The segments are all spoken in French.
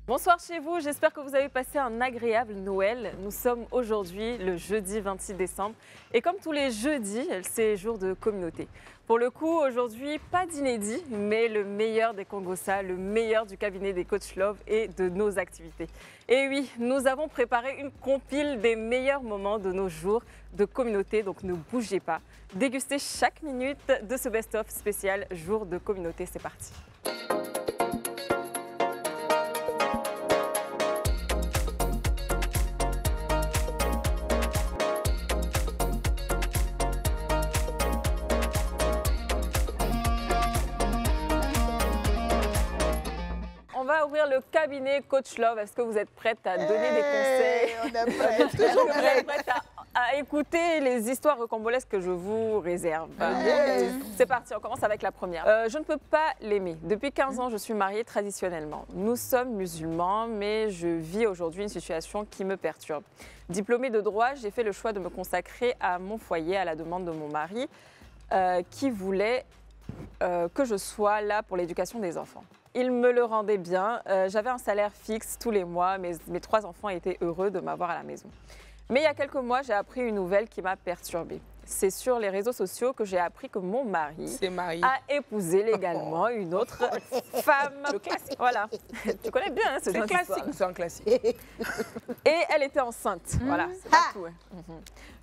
Bonsoir chez vous, j'espère que vous avez passé un agréable Noël. Nous sommes aujourd'hui le jeudi 26 décembre et comme tous les jeudis, c'est jour de communauté. Pour le coup, aujourd'hui, pas d'inédit, mais le meilleur des Congosa, le meilleur du cabinet des Coach Love et de nos activités. Et oui, nous avons préparé une compile des meilleurs moments de nos jours de communauté, donc ne bougez pas. Dégustez chaque minute de ce best-of spécial jour de communauté, c'est parti. On va ouvrir le cabinet Coach Love. Est-ce que vous êtes prête à donner des conseils? On est prête, Est-ce que toujours vous êtes prête à écouter les histoires rocambolesques que je vous réserve? C'est parti, on commence avec la première. Je ne peux pas l'aimer. Depuis 15 ans, je suis mariée traditionnellement. Nous sommes musulmans, mais je vis aujourd'hui une situation qui me perturbe. Diplômée de droit, j'ai fait le choix de me consacrer à mon foyer à la demande de mon mari qui voulait que je sois là pour l'éducation des enfants. Il me le rendait bien. J'avais un salaire fixe tous les mois. Mes 3 enfants étaient heureux de m'avoir à la maison. Mais il y a quelques mois, j'ai appris une nouvelle qui m'a perturbée. C'est sur les réseaux sociaux que j'ai appris que mon mari a épousé légalement une autre femme. Le classique. Voilà. Tu connais bien hein, ce genre d'histoire. C'est un classique. Et elle était enceinte. Voilà, c'est pas tout. Hein.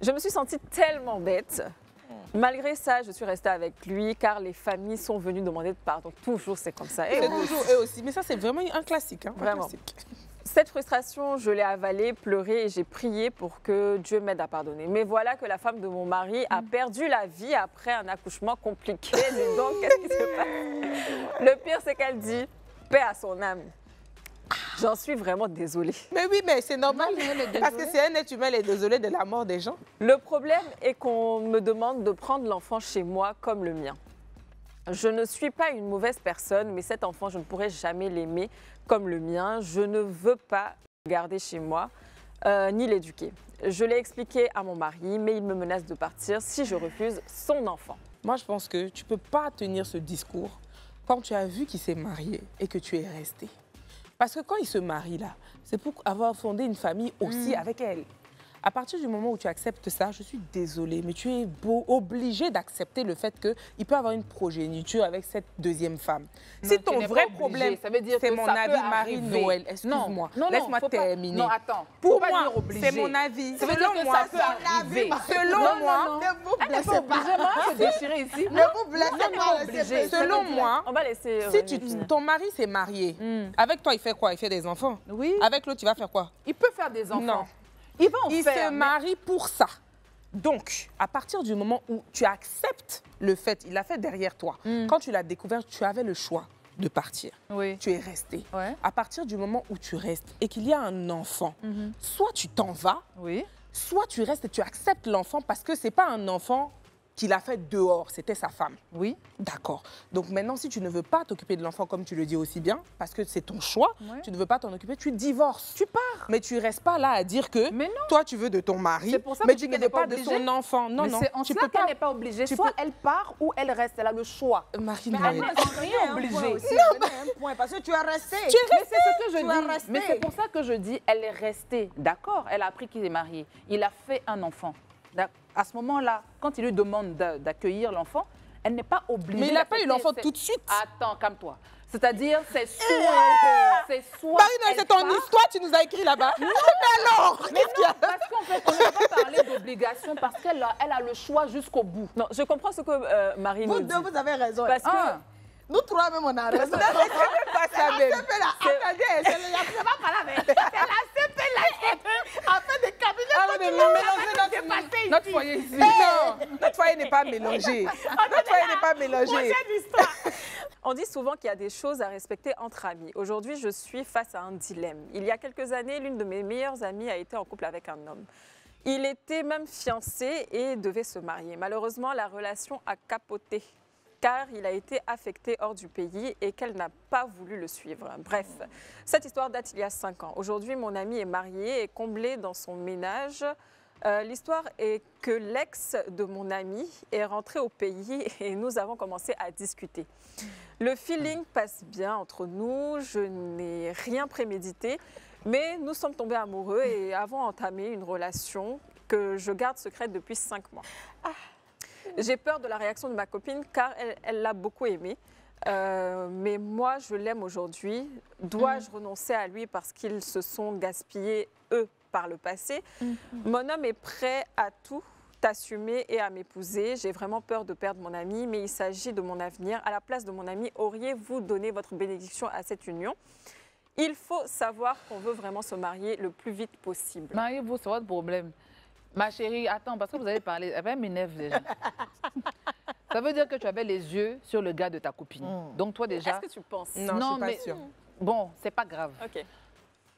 Je me suis sentie tellement bête. Malgré ça, je suis restée avec lui car les familles sont venues demander de pardon. Toujours, c'est comme ça. Et C'est toujours eux aussi. Mais ça, c'est vraiment un classique. Hein, Vraiment. Un classique. Cette frustration, je l'ai avalée, pleuré et j'ai prié pour que Dieu m'aide à pardonner. Mais voilà que la femme de mon mari a perdu la vie après un accouchement compliqué. Dis donc, qu'est-ce qui se passe? Le pire, c'est qu'elle dit paix à son âme. J'en suis vraiment désolée. Mais oui, mais c'est normal. Parce que c'est un être humain, elle est désolée de la mort des gens. Le problème est qu'on me demande de prendre l'enfant chez moi comme le mien. Je ne suis pas une mauvaise personne, mais cet enfant, je ne pourrai jamais l'aimer comme le mien. Je ne veux pas le garder chez moi, ni l'éduquer. Je l'ai expliqué à mon mari, mais il me menace de partir si je refuse son enfant. Moi, je pense que tu ne peux pas tenir ce discours quand tu as vu qu'il s'est marié et que tu es resté. Parce que quand il se marie là, c'est pour avoir fondé une famille aussi avec elle. À partir du moment où tu acceptes ça, je suis désolée, mais tu es obligé d'accepter le fait qu'il peut avoir une progéniture avec cette deuxième femme. Non, Si tu ton n'es vrai pas problème, obligé. Ça veut dire c'est que mon ça avis, peut arriver. Marie-Noël, excuse-moi, Non, laisse-moi faut pas- terminer. Non, attends. Pour Faut pas moi, dire obligé. c'est mon avis. Ça veut dire que ça peut arriver. Selon moi, Elle n'est pas obligée, moi, se déchirer ici. Ne vous blessez Elle n'est pas, pas obligée. selon moi, On va laisser... si ton mari s'est marié, avec toi, il fait quoi? Il fait des enfants. Oui. Avec l'autre, tu vas faire quoi? Il peut faire des enfants. Non. Il va en Il faire. se marie pour ça. Donc, à partir du moment où tu acceptes le fait, il l'a fait derrière toi, quand tu l'as découvert, tu avais le choix de partir. Oui. Tu es resté. Ouais. À partir du moment où tu restes et qu'il y a un enfant, soit tu t'en vas, Oui. soit tu restes et tu acceptes l'enfant parce que ce n'est pas un enfant qu'il a fait dehors, c'était sa femme. Oui. D'accord. Donc maintenant, si tu ne veux pas t'occuper de l'enfant comme tu le dis aussi bien, parce que c'est ton choix, Ouais. tu ne veux pas t'en occuper, tu divorces. Tu pars. Mais tu restes pas là à dire que Mais non. toi, tu veux de ton mari, C'est pour ça mais que tu je ne dis veux qu'elle pas n'est de pas son obligée. enfant. Non, Mais non. c'est en tu cela peux qu'elle pas. n'est pas obligée. tu Soit peux- elle part ou elle reste. Elle a le choix. Marie-Noël. Rien obligée. point parce que tu es resté. Mais c'est ce que je Tu es dis. resté. Mais c'est pour ça que je dis, elle est restée. D'accord, elle a appris qu'il est marié. Il a fait un enfant. À ce moment-là, quand il lui demande d'accueillir l'enfant, elle n'est pas obligée. Mais il n'a pas eu d'accepter. l'enfant C'est- tout de suite. Attends, calme-toi. C'est-à-dire, c'est soit. Marie-Noël, c'est ton histoire, tu nous as écrit là-bas. Non, mais alors Mais non, parce qu'en fait, on ne peut pas parler d'obligation parce qu'elle a le choix jusqu'au bout. Non, je comprends ce que Marie nous Vous dit. deux, vous avez raison. Parce que... Ah. Nous trois même, on a raison. pas ça même. Attendez, c'est pas parler avec. C'est la CP là. En fait, des cabinets. Ah, mais mélanger notre foyer ici. Non, notre foyer n'est pas mélangé. Notre foyer n'est pas mélangé. On dit souvent qu'il y a des choses à respecter entre amis. Aujourd'hui, je suis face à un dilemme. Il y a quelques années, l'une de mes meilleures amies a été en couple avec un homme. Il était même fiancé et devait se marier. Malheureusement, la relation a capoté car il a été affecté hors du pays et qu'elle n'a pas voulu le suivre. Bref, cette histoire date il y a 5 ans. Aujourd'hui, mon ami est marié et comblé dans son ménage. L'histoire est que l'ex de mon ami est rentré au pays et nous avons commencé à discuter. Le feeling passe bien entre nous, je n'ai rien prémédité, mais nous sommes tombés amoureux et avons entamé une relation que je garde secrète depuis 5 mois. J'ai peur de la réaction de ma copine car elle l'a beaucoup aimé. Mais moi, je l'aime aujourd'hui. Dois-je renoncer à lui parce qu'ils se sont gaspillés, eux, par le passé? Mon homme est prêt à tout assumer et à m'épouser. J'ai vraiment peur de perdre mon ami, mais il s'agit de mon avenir. À la place de mon ami, auriez-vous donné votre bénédiction à cette union? Il faut savoir qu'on veut vraiment se marier le plus vite possible. Mariez-vous, c'est votre problème. Ma chérie, attends, parce que vous avez parlé, elle m'énerve déjà. Ça veut dire que tu avais les yeux sur le gars de ta copine. Donc toi déjà... Est-ce que tu penses? Non, je suis pas sûre. Bon, c'est pas grave. Ok.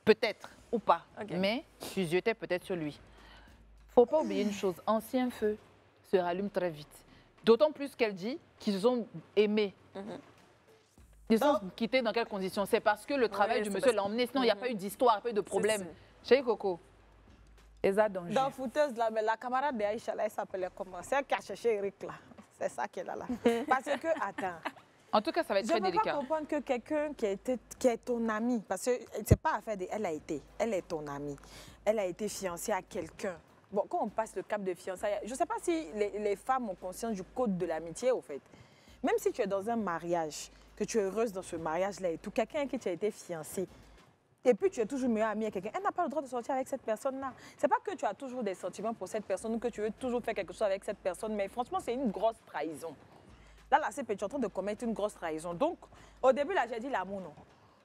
Peut-être, ou pas. Ok. Mais tu jetais peut-être sur lui. Faut pas oublier une chose, ancien feu se rallume très vite. D'autant plus qu'elle dit qu'ils ont aimé. Ils sont quittés dans quelles conditions? C'est parce que le travail du c'est monsieur parce- l'a emmené. Sinon, il n'y a pas eu d'histoire, il n'y a pas eu de problème. C'est Chérie Coco, Eza danger. Dans Fouteuse, là, mais la camarade de Aïcha, là, elle s'appelait comment? C'est elle qui a cherché Eric, là. C'est ça qu'elle a là. Parce que, attends, En tout cas, ça va être je très ne peux pas délicat. comprendre que quelqu'un qui est ton ami, parce que c'est pas affaire de elle a été, elle est ton amie. Elle a été fiancée à quelqu'un. Bon, quand on passe le cap de fiançailles, je ne sais pas si les femmes ont conscience du code de l'amitié, au fait. Même si tu es dans un mariage, que tu es heureuse dans ce mariage-là et tout, quelqu'un avec qui tu as été fiancée, et puis tu es toujours meilleure amie avec quelqu'un, elle n'a pas le droit de sortir avec cette personne-là. C'est pas que tu as toujours des sentiments pour cette personne ou que tu veux toujours faire quelque chose avec cette personne, mais franchement, c'est une grosse trahison. Là, tu es en train de commettre une grosse trahison. Donc, au début, là, j'ai dit l'amour, non.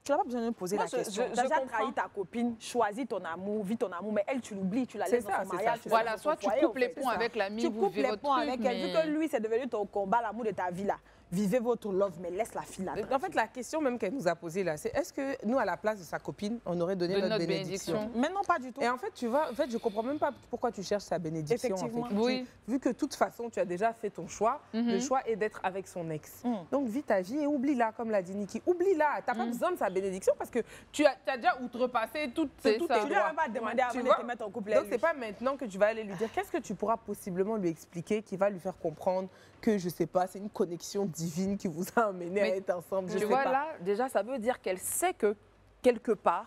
Tu n'as pas besoin de me poser Moi, la je question. Tu comprends. as déjà trahi ta copine, choisis ton amour, vis ton amour, mais elle, tu l'oublies, tu la laisses C'est dans ça, son c'est mariage. ça. tu la Voilà, laisses dans soit son tu foyer, coupes en les fait, ponts c'est ça. avec l'ami, Tu vous coupes vivez les votre ponts truc, avec elle. Vu mais- que lui, c'est devenu ton combat, l'amour de ta vie, là. Vivez votre love, mais laisse la fille là. En fait, la question même qu'elle nous a posée là, c'est est-ce que nous, à la place de sa copine, on aurait donné De notre notre bénédiction? bénédiction. Mais non, pas du tout. Et en fait, tu vois, en fait, je comprends même pas pourquoi tu cherches sa bénédiction. Effectivement. En fait. Oui. Vu que de toute façon, tu as déjà fait ton choix, le choix est d'être avec son ex. Donc, vis ta vie et oublie-la, comme l'a dit Niki. Oublie-la. Tu n'as pas besoin de sa bénédiction parce que tu as déjà outrepassé tout C'est tous ça. tes Tu lui as droits. même pas demandé Tu avant de vois? te mettre en couple Donc, avec c'est lui. pas maintenant que tu vas aller lui dire qu'est-ce que tu pourras possiblement lui expliquer qui va lui faire comprendre que, je sais pas, c'est une connexion divine qui vous a amené à Mais être ensemble. Je Tu sais vois, pas. là, déjà, ça veut dire qu'elle sait que quelque part,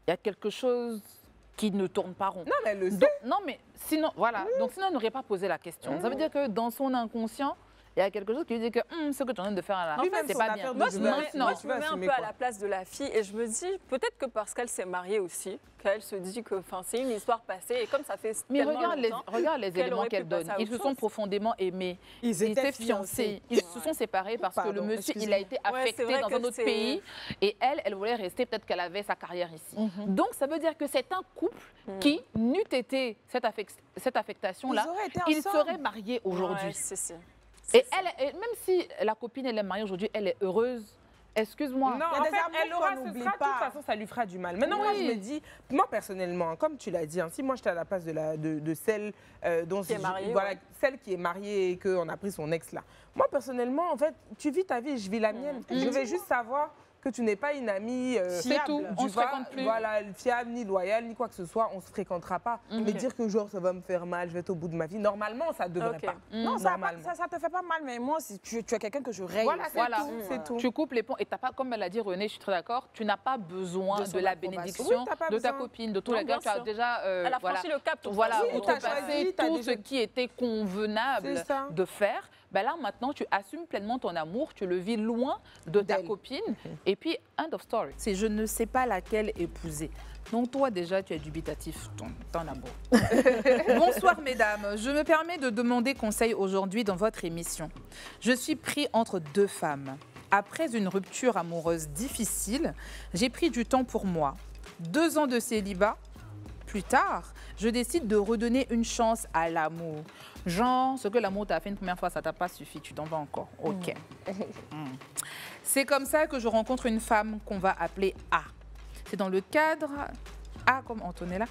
il y a quelque chose qui ne tourne pas rond. Non, mais elle le sait. Donc, non, mais sinon, voilà. Donc, sinon, elle n'aurait pas posé la question. Ça veut dire que dans son inconscient, il y a quelque chose qui lui dit que ce que tu es en train de faire là, Lui-même, c'est son pas affaire bien. de Moi, je je vais me assumer, mets, moi, tu je vas me mets un assumer peu à quoi. la place de la fille et je me dis, peut-être que parce qu'elle s'est mariée aussi, qu'elle se dit que c'est une histoire passée et comme ça fait Mais tellement regarde longtemps les qu'elle éléments aurait pu qu'elle donne. passer à Ils se autre sont chose. profondément aimés. Ils étaient fiancés. fiancés. Ils se sont séparés parce que le Pardon, monsieur, il excusez-moi. a été Ouais, c'est affecté vrai dans que un autre c'est- pays. Et elle voulait rester, peut-être qu'elle avait sa carrière ici. Donc, ça veut dire que c'est un couple qui, n'eût été cette affectation-là, Ils auraient été ils ensemble. seraient mariés aujourd'hui. Ouais, si. Et elle, même si la copine, elle est mariée aujourd'hui, elle est heureuse. Excuse-moi. Non, Il y a en des fait, amours elle aura, qu'on ce n'oublie sera, de toute pas. façon, ça lui fera du mal. Maintenant, moi, Oui. je me dis, moi, personnellement, comme tu l'as dit, hein, si moi, j'étais à la place de celle dont Qui est mariée, voilà, ouais. celle qui est mariée et qu'on a pris son ex là. Moi, personnellement, en fait, tu vis ta vie, je vis la mienne. Je vais juste savoir que tu n'es pas une amie C'est tout. du On se va- fréquente plus. Voilà, fiable, ni loyale, ni quoi que ce soit, on se fréquentera pas. Mais dire que genre ça va me faire mal, je vais être au bout de ma vie, normalement ça devrait Ok. pas. Non, ça Normalement. te fait pas mal, mais moi, si tu es quelqu'un que je raye. Voilà, aussi. c'est Voilà. tout, c'est tout. Tu coupes les ponts et t'as pas, comme elle a dit René, je suis très d'accord, tu n'as pas besoin De de, son la approbation. bénédiction Oui, t'as pas de ta besoin. copine, de tous Non, les gars. bien Tu as sûr. déjà Elle a franchi le cap. de toute voilà, façon. Oui, t'as outrepassé choisi, t'as tout déjà- ce qui était convenable C'est ça. de faire. Ben là, maintenant, tu assumes pleinement ton amour, tu le vis loin de ta D'elle. copine. Et puis, end of story. C'est je ne sais pas laquelle épouser. Donc toi, déjà, tu es dubitatif, ton amour. Bonsoir, mesdames. Je me permets de demander conseil aujourd'hui dans votre émission. Je suis pris entre deux femmes. Après une rupture amoureuse difficile, j'ai pris du temps pour moi. 2 ans de célibat. Plus tard, je décide de redonner une chance à l'amour. Genre, ce que l'amour t'a fait une première fois, ça t'a pas suffi, tu t'en vas encore. Ok. C'est comme ça que je rencontre une femme qu'on va appeler A. C'est dans le cadre... A comme Antonella.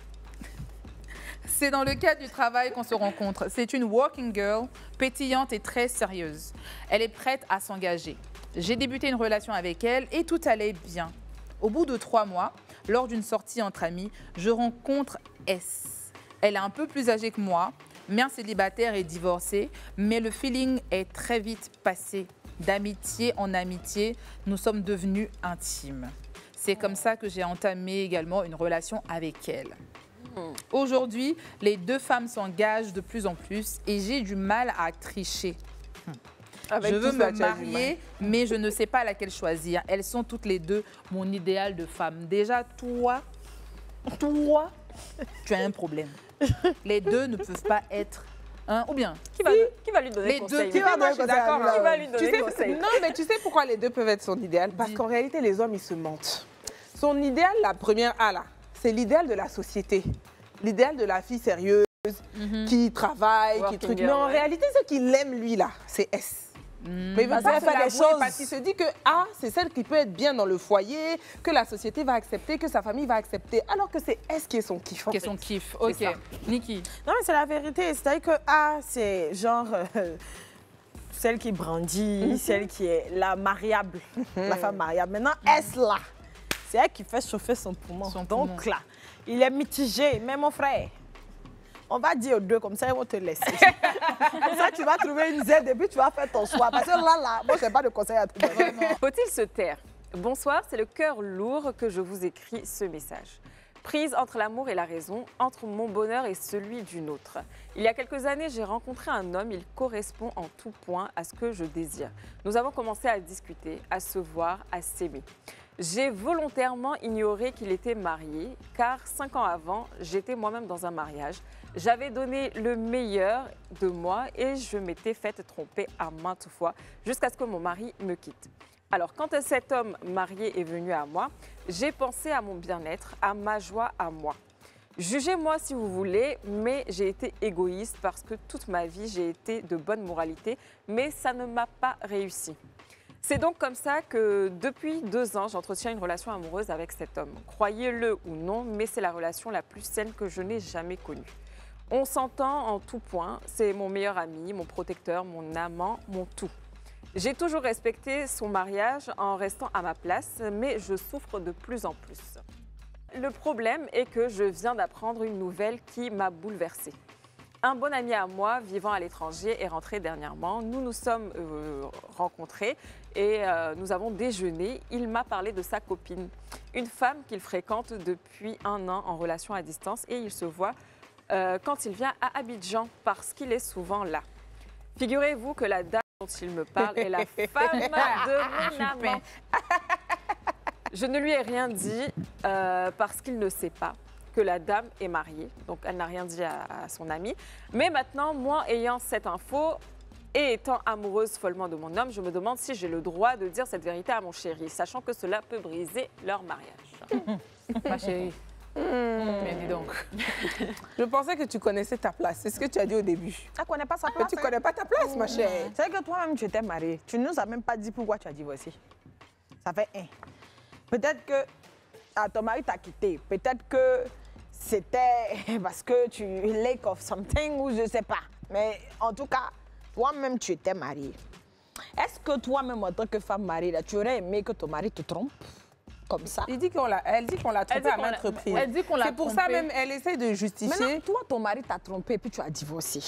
C'est dans le cadre du travail qu'on se rencontre. C'est une working girl, pétillante et très sérieuse. Elle est prête à s'engager. J'ai débuté une relation avec elle et tout allait bien. Au bout de 3 mois, lors d'une sortie entre amis, je rencontre S. Elle est un peu plus âgée que moi, mère célibataire et divorcée, mais le feeling est très vite passé. D'amitié en amitié, nous sommes devenus intimes. C'est comme ça que j'ai entamé également une relation avec elle. Aujourd'hui, les deux femmes s'engagent de plus en plus et j'ai du mal à tricher. Avec Je veux tout ça, me tu as du mal. marier, mais je ne sais pas laquelle choisir. Elles sont toutes les deux mon idéal de femme. Déjà, toi, tu as un problème. Les deux ne peuvent pas être un, ou bien, Qui va lui donner les conseil? deux, Moi, je suis d'accord. Qui va lui Tu donner sais, conseil? non, mais tu sais pourquoi les deux peuvent être son idéal? Parce qu'en réalité, les hommes, ils se mentent. Son idéal, la première A, là, c'est l'idéal de la société. L'idéal de la fille sérieuse, qui travaille, qui Working truc. girl, Mais en ouais. réalité, ce qu'il aime, lui, là, c'est S. Mais il veut Parce pas qu'elle se fait des l'avouer choses. parce qu'il se dit que A, c'est celle qui peut être bien dans le foyer, que la société va accepter, que sa famille va accepter, alors que c'est S qui est son kiff. en qui est fait. son kiff. Ok. ça. Niki. Non, mais c'est la vérité. C'est-à-dire que A, c'est genre celle qui brandit, celle qui est la mariable, la femme mariable. Maintenant, S là, c'est elle qui fait chauffer son poumon. Son Donc poumon. là, il est mitigé. Mais mon frère, on va dire aux deux, comme ça, ils vont te laisser. Comme ça, tu vas trouver une Z et puis tu vas faire ton choix. Parce que là, moi, je n'ai pas de conseil à te donner. Faut-il se taire? Bonsoir, c'est le cœur lourd que je vous écris ce message. Prise entre l'amour et la raison, entre mon bonheur et celui d'une autre. Il y a quelques années, j'ai rencontré un homme, il correspond en tout point à ce que je désire. Nous avons commencé à discuter, à se voir, à s'aimer. J'ai volontairement ignoré qu'il était marié, car 5 ans avant, j'étais moi-même dans un mariage. J'avais donné le meilleur de moi et je m'étais faite tromper à maintes fois, jusqu'à ce que mon mari me quitte. Alors, quand cet homme marié est venu à moi, j'ai pensé à mon bien-être, à ma joie, à moi. Jugez-moi si vous voulez, mais j'ai été égoïste parce que toute ma vie, j'ai été de bonne moralité, mais ça ne m'a pas réussi. C'est donc comme ça que depuis 2 ans, j'entretiens une relation amoureuse avec cet homme. Croyez-le ou non, mais c'est la relation la plus saine que je n'ai jamais connue. On s'entend en tout point, c'est mon meilleur ami, mon protecteur, mon amant, mon tout. J'ai toujours respecté son mariage en restant à ma place, mais je souffre de plus en plus. Le problème est que je viens d'apprendre une nouvelle qui m'a bouleversée. Un bon ami à moi, vivant à l'étranger, est rentré dernièrement. Nous nous sommes rencontrés et nous avons déjeuné. Il m'a parlé de sa copine, une femme qu'il fréquente depuis 1 an en relation à distance et il se voit quand il vient à Abidjan parce qu'il est souvent là. Figurez-vous que la dame dont il me parle est la femme de mon amant. Je ne lui ai rien dit parce qu'il ne sait pas que la dame est mariée. Donc, elle n'a rien dit à son ami. Mais maintenant, moi, ayant cette info et étant amoureuse follement de mon homme, je me demande si j'ai le droit de dire cette vérité à mon chéri, sachant que cela peut briser leur mariage. Ma chérie. Mais dis donc. Je pensais que tu connaissais ta place. C'est ce que tu as dit au début. Elle ne connaît pas sa Mais place. tu connais pas ta place, ma chère. C'est que toi-même, tu t'es mariée. Tu ne nous as même pas dit pourquoi tu as divorcé. Ça fait 1. Peut-être que ton mari t'a quitté. Peut-être que c'était parce que tu lack of something ou je ne sais pas. Mais en tout cas, toi-même, tu étais mariée. Est-ce que toi-même, en tant que femme mariée, là, tu aurais aimé que ton mari te trompe comme ça? Elle dit qu'on l'a trompée à maintes reprises. Elle dit qu'on l'a C'est pour ça trompée. même, elle essaie de justifier. Maintenant, toi, ton mari t'a trompé et puis tu as divorcé.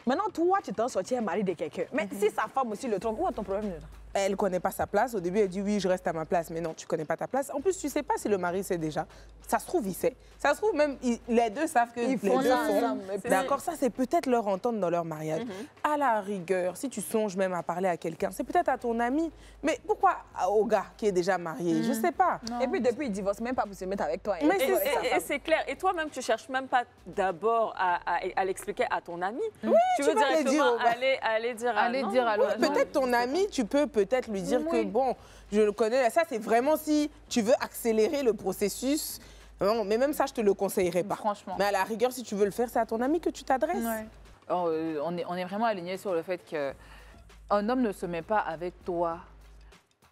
Maintenant, toi, tu t'en sorti un mari de quelqu'un. Mais si sa femme aussi le trompe, où est ton problème là? Elle ne connaît pas sa place. Au début, elle dit oui, je reste à ma place. Mais non, tu ne connais pas ta place. En plus, tu ne sais pas si le mari sait déjà. Ça se trouve, il sait. Ça se trouve, même, les deux savent que Ils les font deux ça font. ensemble. D'accord, ça, c'est peut-être leur entente dans leur mariage. À la rigueur, si tu songes même à parler à quelqu'un, c'est peut-être à ton ami. Mais pourquoi au gars qui est déjà marié? Je ne sais pas. Et puis, depuis, il divorce même pas pour se mettre avec toi. Mais Et- Et c'est clair. Et toi-même, tu cherches même pas d'abord à l'expliquer à ton ami. Tu veux tu vas le dire directement au gars. aller dire à Allez non. dire à l'autre. Oui, peut-être ton ami, tu peux peut-être lui dire que bon, je le connais. Ça, c'est vraiment si tu veux accélérer le processus. Non, mais même ça, je te le conseillerais pas. Franchement. Mais à la rigueur, si tu veux le faire, c'est à ton ami que tu t'adresses. Ouais. Oh, on est vraiment alignés sur le fait qu'un homme ne se met pas avec toi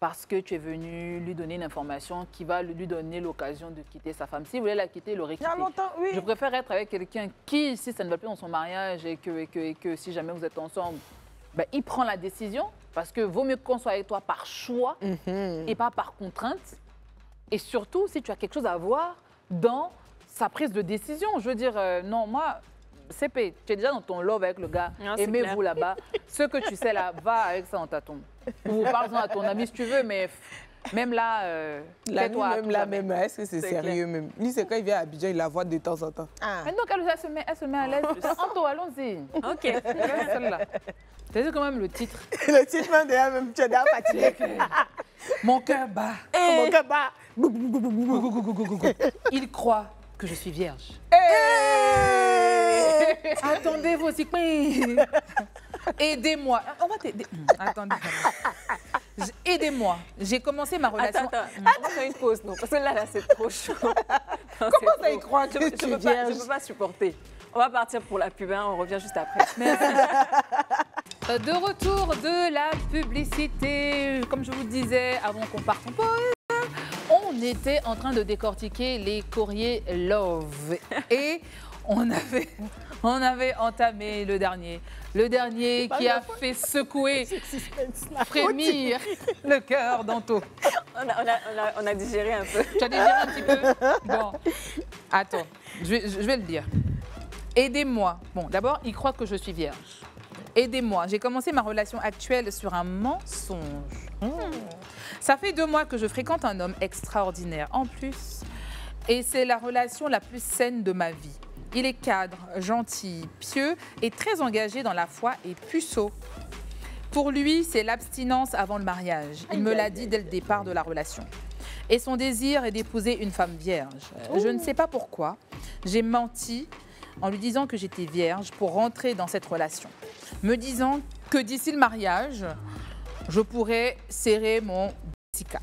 parce que tu es venu lui donner une information qui va lui donner l'occasion de quitter sa femme. S'il voulait la quitter, il l'aurait Il y a quittée. longtemps, oui. Je préfère être avec quelqu'un qui, si ça ne va plus dans son mariage et que si jamais vous êtes ensemble, ben, il prend la décision parce que vaut mieux qu'on soit avec toi par choix et pas par contrainte. Et surtout, si tu as quelque chose à voir dans sa prise de décision. Je veux dire, non, moi, CP, tu es déjà dans ton love avec le gars, Non, c'est aimez-vous là-bas. Ce que tu sais là, va avec ça en tâton. Ou parle-en à ton ami si tu veux, mais même là, L'ami, tais-toi. même là, même, est-ce que c'est C'est sérieux même? Lui, c'est quand il vient à Abidjan, il la voit de temps en temps. Ah. Mais donc, elle se met à l'aise. Anto, allons-y. Ok. Celle-là. T'as vu quand même le titre? Le titre, même, déjà, même, tu es déjà fatigué. Mon cœur bat. Mon gars, bah. Il croit que je suis vierge. Hey! Attendez vos cycles. Aidez-moi. On va t'aider. Attendez. Aidez-moi. J'ai commencé ma relation. Attends, on va faire une pause, non? Parce que là, c'est trop chaud. Non, Comment c'est ça, il trop. croit que Je tu peux es pas- vierge? Je peux pas supporter. On va partir pour la pub, hein, on revient juste après. De retour de la publicité. Comme je vous disais avant qu'on parte en pause, on était en train de décortiquer les courriers Love. Et on avait entamé le dernier. Le dernier qui a fait secouer, frémir le cœur d'Anto. On a digéré un peu. Tu as digéré un petit peu? Bon, attends, je vais le dire. Aidez-moi. Bon, d'abord, il croit que je suis vierge. Aidez-moi. J'ai commencé ma relation actuelle sur un mensonge. Ça fait 2 mois que je fréquente un homme extraordinaire en plus. Et c'est la relation la plus saine de ma vie. Il est cadre, gentil, pieux et très engagé dans la foi et puceau. Pour lui, c'est l'abstinence avant le mariage. Il me l'a dit dès le départ de la relation. Et son désir est d'épouser une femme vierge. Je ne sais pas pourquoi. J'ai menti en lui disant que j'étais vierge pour rentrer dans cette relation. Me disant que d'ici le mariage, je pourrais serrer mon Jessica.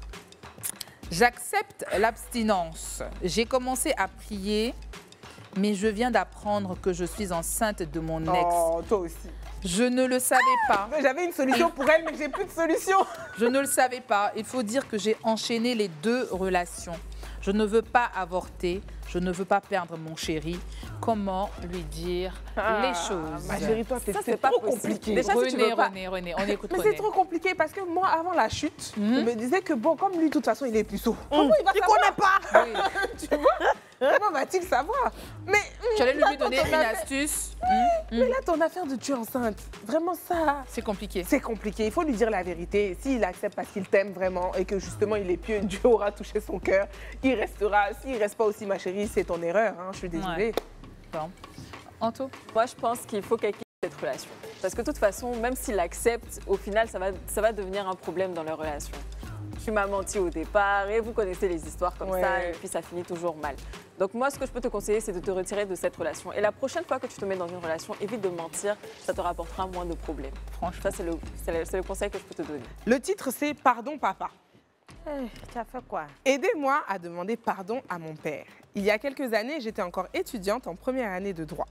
J'accepte l'abstinence. J'ai commencé à prier, mais je viens d'apprendre que je suis enceinte de mon ex. Oh, toi aussi. Je ne le savais pas. J'avais une solution pour elle, mais j'ai plus de solution. Je ne le savais pas. Il faut dire que j'ai enchaîné les 2 relations. Je ne veux pas avorter. Je ne veux pas perdre mon chéri. Comment lui dire les choses? Ma chérie, toi, Ça, c'est pas trop possible. compliqué. Déjà, si tu veux pas- René, on écoute Mais René. c'est trop compliqué parce que moi, avant la chute, je me disais que bon, comme lui, de toute façon, il est puceau. Comment il va savoir? Il connaît pas. Oui. Tu vois? Comment va-t-il savoir? Mais Tu allais lui là, donner ton une affaire- astuce. Mais là, ton affaire de tuer enceinte, vraiment ça, C'est compliqué. c'est compliqué. Il faut lui dire la vérité. S'il accepte parce qu'il t'aime vraiment et que justement il est pieux, Dieu aura touché son cœur, il restera. S'il reste pas aussi, ma chérie, c'est ton erreur. Hein, je suis désolée. Bon. Anto? Moi, je pense qu'il faut qu'elle quitte cette relation. Parce que de toute façon, même s'il accepte, au final, ça va devenir un problème dans leur relation. Tu m'as menti au départ et vous connaissez les histoires comme Ouais. ça et puis ça finit toujours mal. Donc moi, ce que je peux te conseiller, c'est de te retirer de cette relation. Et la prochaine fois que tu te mets dans une relation, évite de mentir, ça te rapportera moins de problèmes. Franchement. Ça, c'est le conseil que je peux te donner. Le titre, c'est Pardon, papa. Tu as fait quoi? Aidez-moi à demander pardon à mon père. Il y a quelques années, j'étais encore étudiante en première année de droit.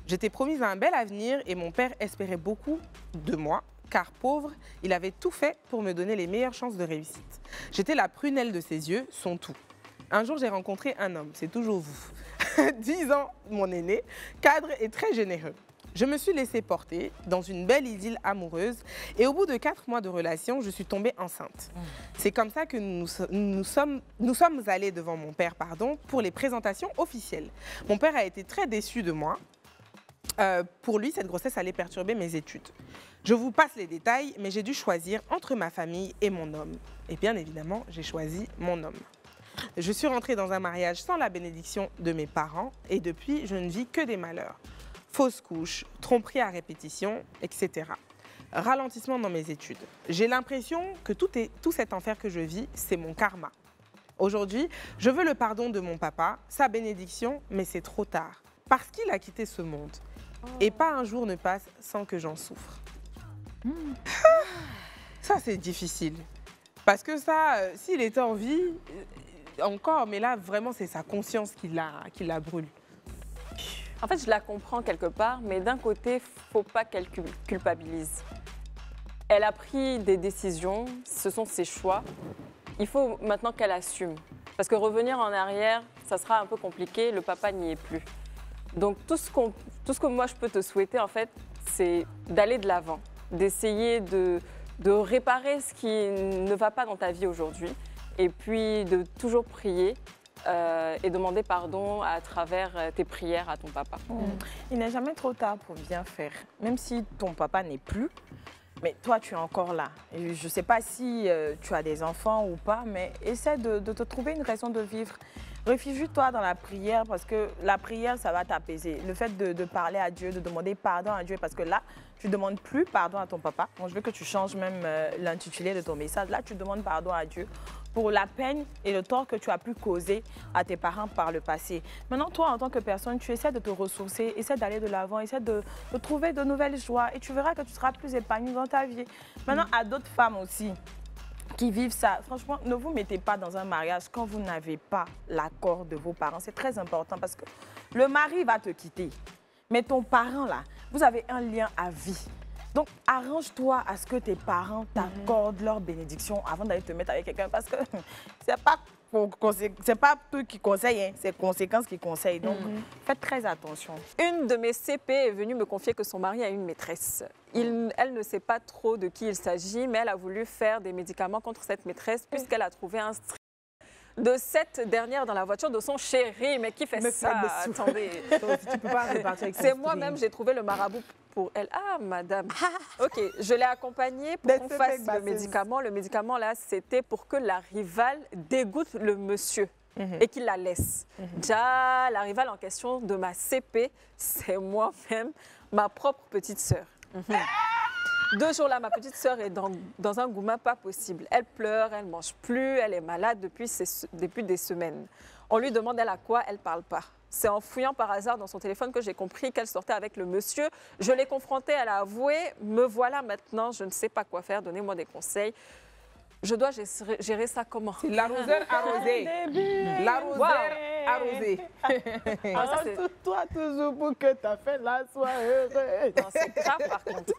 J'étais promise à un bel avenir et mon père espérait beaucoup de moi, car pauvre, il avait tout fait pour me donner les meilleures chances de réussite. J'étais la prunelle de ses yeux, son tout. Un jour, j'ai rencontré un homme, c'est toujours vous, 10 ans mon aîné, cadre et très généreux. Je me suis laissée porter dans une belle idylle amoureuse et au bout de 4 mois de relation, je suis tombée enceinte. C'est comme ça que nous sommes allés devant mon père pour les présentations officielles. Mon père a été très déçu de moi. Pour lui, cette grossesse allait perturber mes études. Je vous passe les détails, mais j'ai dû choisir entre ma famille et mon homme. Et bien évidemment, j'ai choisi mon homme. Je suis rentrée dans un mariage sans la bénédiction de mes parents et depuis, je ne vis que des malheurs. Fausse couche, tromperie à répétition, etc. Ralentissement dans mes études. J'ai l'impression que tout cet enfer que je vis, c'est mon karma. Aujourd'hui, je veux le pardon de mon papa, sa bénédiction, mais c'est trop tard. Parce qu'il a quitté ce monde. Et pas un jour ne passe sans que j'en souffre. Ça, c'est difficile. Parce que ça, s'il était en vie, encore, mais là, vraiment, c'est sa conscience qui la brûle. En fait, je la comprends quelque part, mais d'un côté, faut pas qu'elle culpabilise. Elle a pris des décisions, ce sont ses choix. Il faut maintenant qu'elle assume. Parce que revenir en arrière, ça sera un peu compliqué, le papa n'y est plus. Donc tout ce que moi je peux te souhaiter, en fait, c'est d'aller de l'avant, d'essayer de réparer ce qui ne va pas dans ta vie aujourd'hui, et puis de toujours prier et demander pardon à travers tes prières à ton papa. Il n'est jamais trop tard pour bien faire. Même si ton papa n'est plus, mais toi, tu es encore là. Et je ne sais pas si tu as des enfants ou pas, mais essaie de te trouver une raison de vivre. Réfugie-toi dans la prière parce que la prière, ça va t'apaiser. Le fait de parler à Dieu, de demander pardon à Dieu, parce que là, tu ne demandes plus pardon à ton papa. Bon, je veux que tu changes même l'intitulé de ton message. Là, tu demandes pardon à Dieu pour la peine et le tort que tu as pu causer à tes parents par le passé. Maintenant, toi, en tant que personne, tu essaies de te ressourcer, essaies d'aller de l'avant, essaies de trouver de nouvelles joies et tu verras que tu seras plus épanouie dans ta vie. Maintenant, à d'autres femmes aussi qui vivent ça, franchement, ne vous mettez pas dans un mariage quand vous n'avez pas l'accord de vos parents. C'est très important parce que le mari va te quitter. Mais ton parent, là, vous avez un lien à vie. Donc, arrange-toi à ce que tes parents t'accordent leur bénédiction avant d'aller te mettre avec quelqu'un parce que c'est pas eux qui conseillent, hein, c'est conséquences qui conseillent. Donc, faites très attention. Une de mes CP est venue me confier que son mari a une maîtresse. Elle ne sait pas trop de qui il s'agit, mais elle a voulu faire des médicaments contre cette maîtresse puisqu'elle a trouvé un string de cette dernière dans la voiture de son chéri. Mais qui fait ça? Attendez. Tu peux pas repartir avec C'est moi-même, j'ai trouvé le marabout pour elle. Ah, madame. OK, je l'ai accompagnée pour qu'on fasse le médicament. Le médicament, là, c'était pour que la rivale dégoûte le monsieur et qu'il la laisse. Déjà, la rivale en question de ma CP, c'est moi-même, ma propre petite sœur. 2 jours là, ma petite sœur est dans un gourmand pas possible. Elle pleure, elle ne mange plus, elle est malade depuis des semaines. On lui demande elle a quoi, elle ne parle pas. C'est en fouillant par hasard dans son téléphone que j'ai compris qu'elle sortait avec le monsieur. Je l'ai confrontée, elle a avoué. Me voilà maintenant, je ne sais pas quoi faire, donnez-moi des conseils. Je dois gérer ça comment? C'est l'arroseur arrosé. L'arroseur arrosé. Toi toujours pour que ta fête là soit heureuse. Non, c'est grave par contre.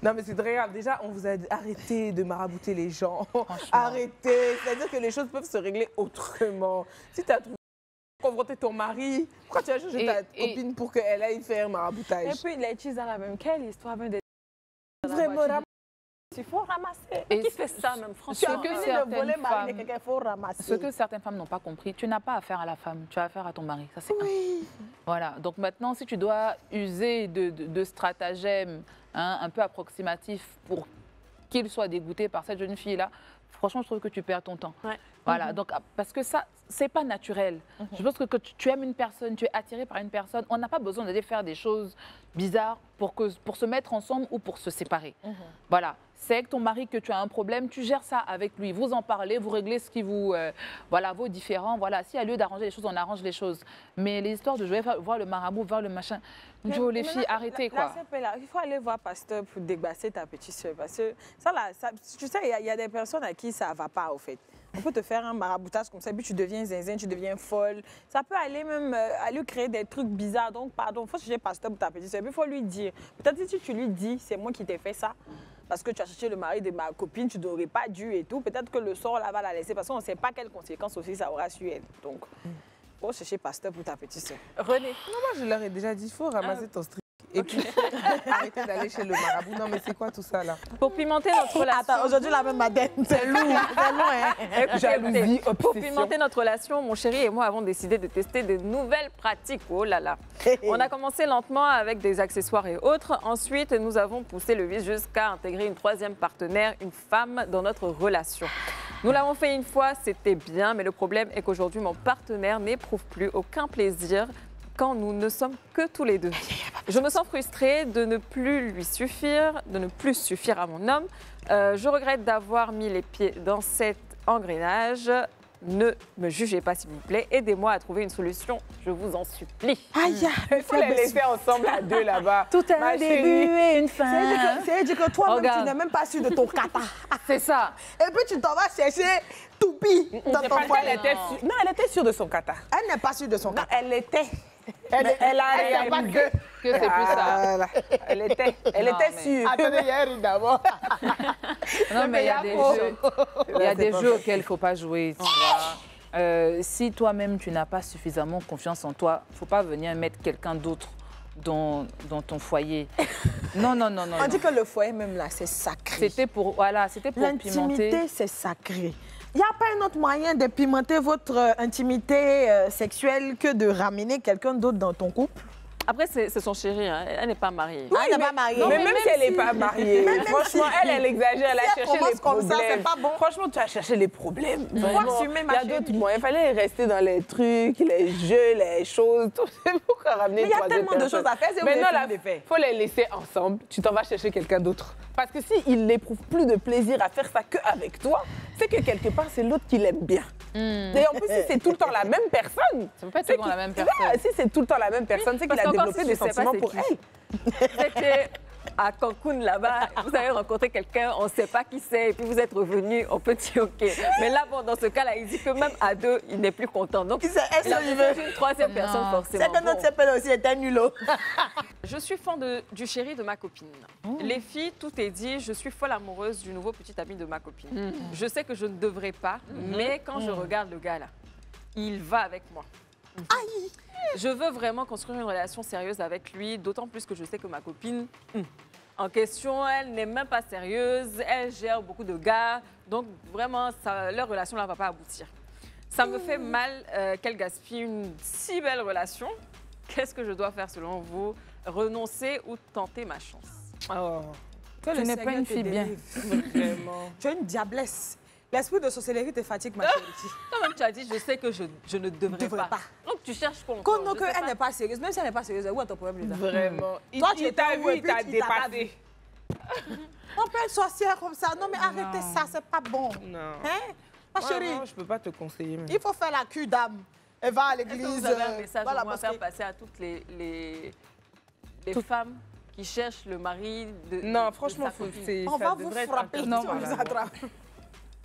Non, mais c'est très grave. Déjà, on vous a dit arrêtez de marabouter les gens. Arrêtez. C'est-à-dire que les choses peuvent se régler autrement. Si tu as trouvé confronter ton mari, pourquoi tu as changé ta copine pour qu'elle aille faire maraboutage? Et puis, les cheese dans la même. Quelle histoire même de... Vraiment, il faut ramasser. Et qui fait ça même, franchement? Ce que certaines femmes n'ont pas compris, tu n'as pas affaire à la femme, tu as affaire à ton mari. Ça, c'est Voilà. Donc maintenant, si tu dois user de stratagèmes un peu approximatifs pour qu'il soit dégoûté par cette jeune fille-là, franchement, je trouve que tu perds ton temps. Ouais. Voilà, donc parce que ça, c'est pas naturel. Je pense que tu aimes une personne, tu es attiré par une personne, on n'a pas besoin d'aller faire des choses bizarres pour se mettre ensemble ou pour se séparer. Voilà, c'est avec ton mari que tu as un problème, tu gères ça avec lui, vous en parlez, vous réglez ce qui vous, vos différends. Voilà, s'il y a lieu d'arranger les choses, on arrange les choses. Mais les histoires de jouer, voir le marabout, voir le machin, Joe, les filles, arrêtez quoi. Il faut aller voir pasteur pour dégbaser ta petite soeur. Parce que ça, là, tu sais, il y a des personnes à qui ça ne va pas, au fait. On peut te faire un maraboutage comme ça, puis tu deviens zinzin, tu deviens folle. Ça peut aller même à lui créer des trucs bizarres. Donc, pardon, il faut chercher pasteur pour ta petite soeur. Puis il faut lui dire. Peut-être si tu lui dis, c'est moi qui t'ai fait ça, parce que tu as cherché le mari de ma copine, tu n'aurais pas dû et tout. Peut-être que le sort là va la laisser, parce qu'on ne sait pas quelles conséquences aussi ça aura su elle. Donc, il faut chercher pasteur pour ta petite soeur. René. Non, moi, je leur ai déjà dit, il faut ramasser ton string. Et puis, arrêter d'aller chez le marabout. Non, mais c'est quoi tout ça, là? Pour pimenter notre relation... Attends, aujourd'hui, la même madame, c'est lourd. C'est loin. Jalousie, Pour obsession. pimenter notre relation, mon chéri et moi avons décidé de tester de nouvelles pratiques. Oh là là. On a commencé lentement avec des accessoires et autres. Ensuite, nous avons poussé le vice jusqu'à intégrer une 3e partenaire, une femme, dans notre relation. Nous l'avons fait une fois, c'était bien, mais le problème est qu'aujourd'hui, mon partenaire n'éprouve plus aucun plaisir quand nous ne sommes que tous les deux. Je me sens frustrée de ne plus lui suffire, de ne plus suffire à mon homme. Je regrette d'avoir mis les pieds dans cet engrenage. Ne me jugez pas, s'il vous plaît. Aidez-moi à trouver une solution, je vous en supplie. Aïe, il faut les laisser ensemble à deux là-bas. Tout a un début et une fin. C'est-à-dire que toi-même, tu n'es même pas sûr de ton kata. C'est ça. Et puis, tu t'en vas chercher Toupi dans ton foyer. Non, elle était sûre de son kata. Elle n'est pas sûre de son kata. Elle était. Elle a réalisé que c'est plus ça. Elle était sûre. Attendez, hier, d'abord. Non, mais il y a des jeux. Il y a des jeux auxquels il ne faut pas jouer. Tu vois. Si toi-même, tu n'as pas suffisamment confiance en toi, il ne faut pas venir mettre quelqu'un d'autre dans ton foyer. Non. On dit que le foyer, même là, c'est sacré. C'était pour pimenter. L'intimité, c'est sacré. Il n'y a pas un autre moyen de pimenter votre intimité sexuelle que de ramener quelqu'un d'autre dans ton couple? Après, c'est son chéri, hein. Elle n'est pas mariée. Oui, elle n'est pas mariée. Non, mais même si elle n'est pas mariée, même franchement, si- elle exagère, elle a Si elle cherché les commence comme ça, problèmes. c'est pas bon. Franchement, tu as cherché les problèmes. Faut Vraiment. assumer, ma Il y a chérie. d'autres moyens. Il fallait rester dans les trucs, les jeux, les choses. Tout. C'est pourquoi ramener Mais il y a troisième tellement de personne. choses à faire, c'est où Maintenant, les là, films les fait. faut les laisser ensemble. Tu t'en vas chercher quelqu'un d'autre. Parce que s'il n'éprouve plus de plaisir à faire ça qu'avec toi, c'est que quelque part, c'est l'autre qui l'aime bien. Et en plus, si c'est tout le temps la même personne, Ça peut pas être c'est souvent la même personne. Si c'est tout le temps la même personne, c'est qu'il Parce a qu'encore, développé si des je sais pas sentiments c'est pour qui. elle. C'était à Cancun là-bas, vous avez rencontré quelqu'un, on ne sait pas qui c'est, et puis vous êtes revenu, on peut dire OK. Mais là, bon, dans ce cas-là, il dit que même à deux, il n'est plus content. Donc, Qui c'est? Elle il a se besoin veut. d'une troisième personne, forcément. C'est que notre Bon. s'appelle aussi est un nulot. Je suis fan du chéri de ma copine. Les filles, tout est dit. Je suis folle amoureuse du nouveau petit ami de ma copine. Je sais que je ne devrais pas, mais quand je regarde le gars là, il va avec moi. Je veux vraiment construire une relation sérieuse avec lui, d'autant plus que je sais que ma copine en question, elle n'est même pas sérieuse, elle gère beaucoup de gars, donc vraiment, leur relation là ne va pas aboutir. Ça me fait mal qu'elle gaspille une si belle relation. Qu'est-ce que je dois faire selon vous? Renoncer ou tenter ma chance? Oh, Que Tu le n'es pas Seigneur une te fille bien. délivre. vraiment. Tu es une diablesse. L'esprit de sorcellerie te fatigue, ma chérie. Toi-même, tu as dit, je sais que je ne devrais Devrais pas. pas. Donc, tu cherches quoi Quand encore? non, Je sais qu'elle pas. n'est pas sérieuse, même si elle n'est pas sérieuse, où est ton problème, Lisa? Vraiment. Toi, tu il étais t'a où vu, et il puis t'a il t'a pas dépassé. On peut être sorcière comme ça. Non, mais arrêtez ça, c'est pas bon. Non. Hein? Ma chérie, Vraiment, je peux pas te conseiller. même. il faut faire la cul d'âme. Elle va à Est-ce que l'église. vous avez un message voilà, au moins à parce faire que- passer à toutes les femmes qui cherchent le mari de Non, de franchement, sa copine? On va vous frapper si Non, on vous attrape.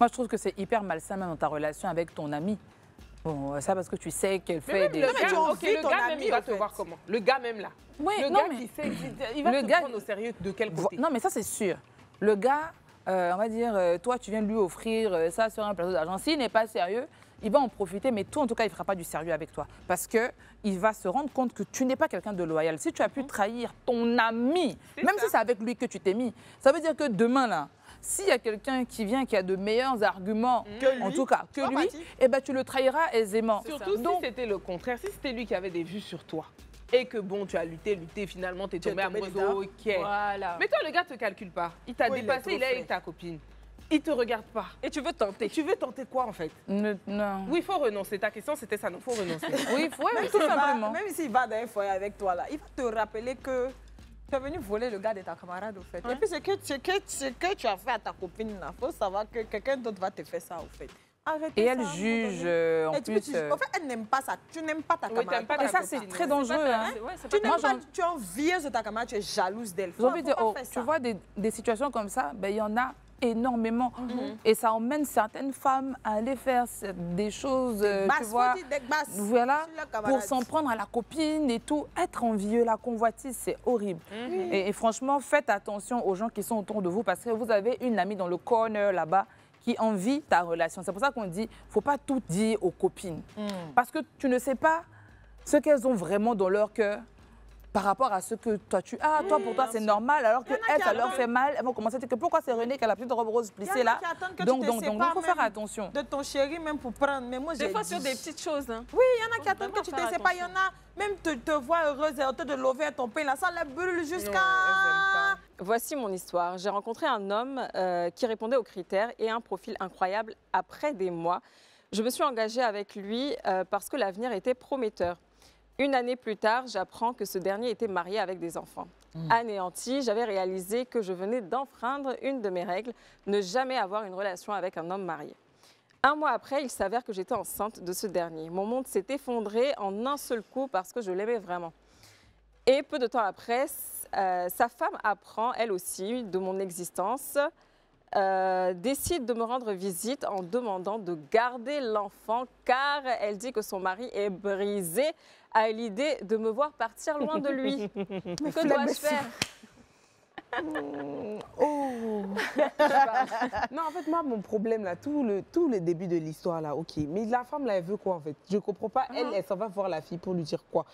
Moi, je trouve que c'est hyper malsain même dans ta relation avec ton ami. Bon, ça parce que tu sais qu'elle Mais fait même des... le mais tu gars, en ok, vis le ton gars même, ami, il va en te fait. voir comment. Le gars même là. Oui, Le non, gars mais- qui sait, il va Le te gars- prendre au sérieux de quel côté? Non, mais ça, c'est sûr. Le gars, on va dire, toi, tu viens de lui offrir ça sur un plateau d'argent. S'il n'est pas sérieux, il va en profiter, mais toi, en tout cas, il ne fera pas du sérieux avec toi. Parce qu'il va se rendre compte que tu n'es pas quelqu'un de loyal. Si tu as pu trahir ton ami, même si c'est avec lui que tu t'es mis, ça veut dire que demain, là, s'il y a quelqu'un qui vient qui a de meilleurs arguments, Que en lui. tout cas, que Pas lui, parti. eh ben, tu le trahiras aisément. Surtout si Donc, c'était le contraire, si c'était lui qui avait des vues sur toi et que bon, tu as lutté, finalement, tu es Tu es tombé tombé amoureux, dedans. ok. Voilà. Mais toi, le gars te calcule pas. Il t'a Oui, il est dépassé, trop il est frais. avec ta copine. Il te regarde pas. Et tu veux tenter? Et tu veux tenter quoi en fait? non. Oui, il faut renoncer. Ta question, c'était ça, non, il faut renoncer. Oui, tout simplement. Même s'il va dans un foyer avec toi, là, il va te rappeler que tu es venu voler le gars de ta camarade, au fait. Et puis, ce que tu as fait à ta copine, il faut savoir que quelqu'un d'autre va te faire ça, au fait. Arrêtez Et ça, elle à un moment juge, donné. en Et tu- plus... tu- En fait, elle n'aime pas ça. Tu n'aimes pas ta Oui, camarade. t'aimes pas Et ta ça, c'est copine, très ouais. dangereux. Hein. Ouais, c'est Tu pas n'aimes Moi, pas, tu es envieuse de ta camarade, tu es jalouse d'elle. J'ai envie de dire, Faut oh, pas faire tu ça. vois, des situations comme ça, ben, il y en a énormément. Et ça emmène certaines femmes à aller faire des choses, tu Basse, vois, faut dire des basses voilà, sur la pour camarade. s'en prendre à la copine et tout. Être envieux, la convoitise, c'est horrible. Et franchement, faites attention aux gens qui sont autour de vous parce que vous avez une amie dans le corner là-bas qui envie ta relation. C'est pour ça qu'on dit, il ne faut pas tout dire aux copines. Parce que tu ne sais pas ce qu'elles ont vraiment dans leur cœur par rapport à ce que toi tu as. Toi, pour toi, c'est normal, alors que Il y en a elles, qui ça leur attendent. fait mal. Elles vont commencer à dire que pourquoi c'est René qui a la petite robe rose Il y en a plissée là. qui attendent que Donc, tu te il sépares faut faire même attention. de ton chéri même pour prendre. Mais moi, j'ai Des fois dit. sur des petites choses. Hein. Oui, il y en a qui Faut attendent que tu te vraiment faire sépares. Il y en a même te voient heureuse et en train de lever à ton pain. Là, ça la brûle jusqu'à. Non, Voici mon histoire. J'ai rencontré un homme qui répondait aux critères et un profil incroyable après des mois. Je me suis engagée avec lui parce que l'avenir était prometteur. Une année plus tard, j'apprends que ce dernier était marié avec des enfants. Anéanti, j'avais réalisé que je venais d'enfreindre une de mes règles, ne jamais avoir une relation avec un homme marié. Un mois après, il s'avère que j'étais enceinte de ce dernier. Mon monde s'est effondré en un seul coup parce que je l'aimais vraiment. Et peu de temps après, sa femme apprend, elle aussi, de mon existence, décide de me rendre visite en demandant de garder l'enfant car elle dit que son mari est brisé à l'idée de me voir partir loin de lui. Que dois-je faire? Non, en fait, moi, mon problème, là, tout le début de l'histoire, là, ok. Mais la femme, là, elle veut quoi, en fait? Je comprends pas. Elle s'en va voir la fille pour lui dire quoi?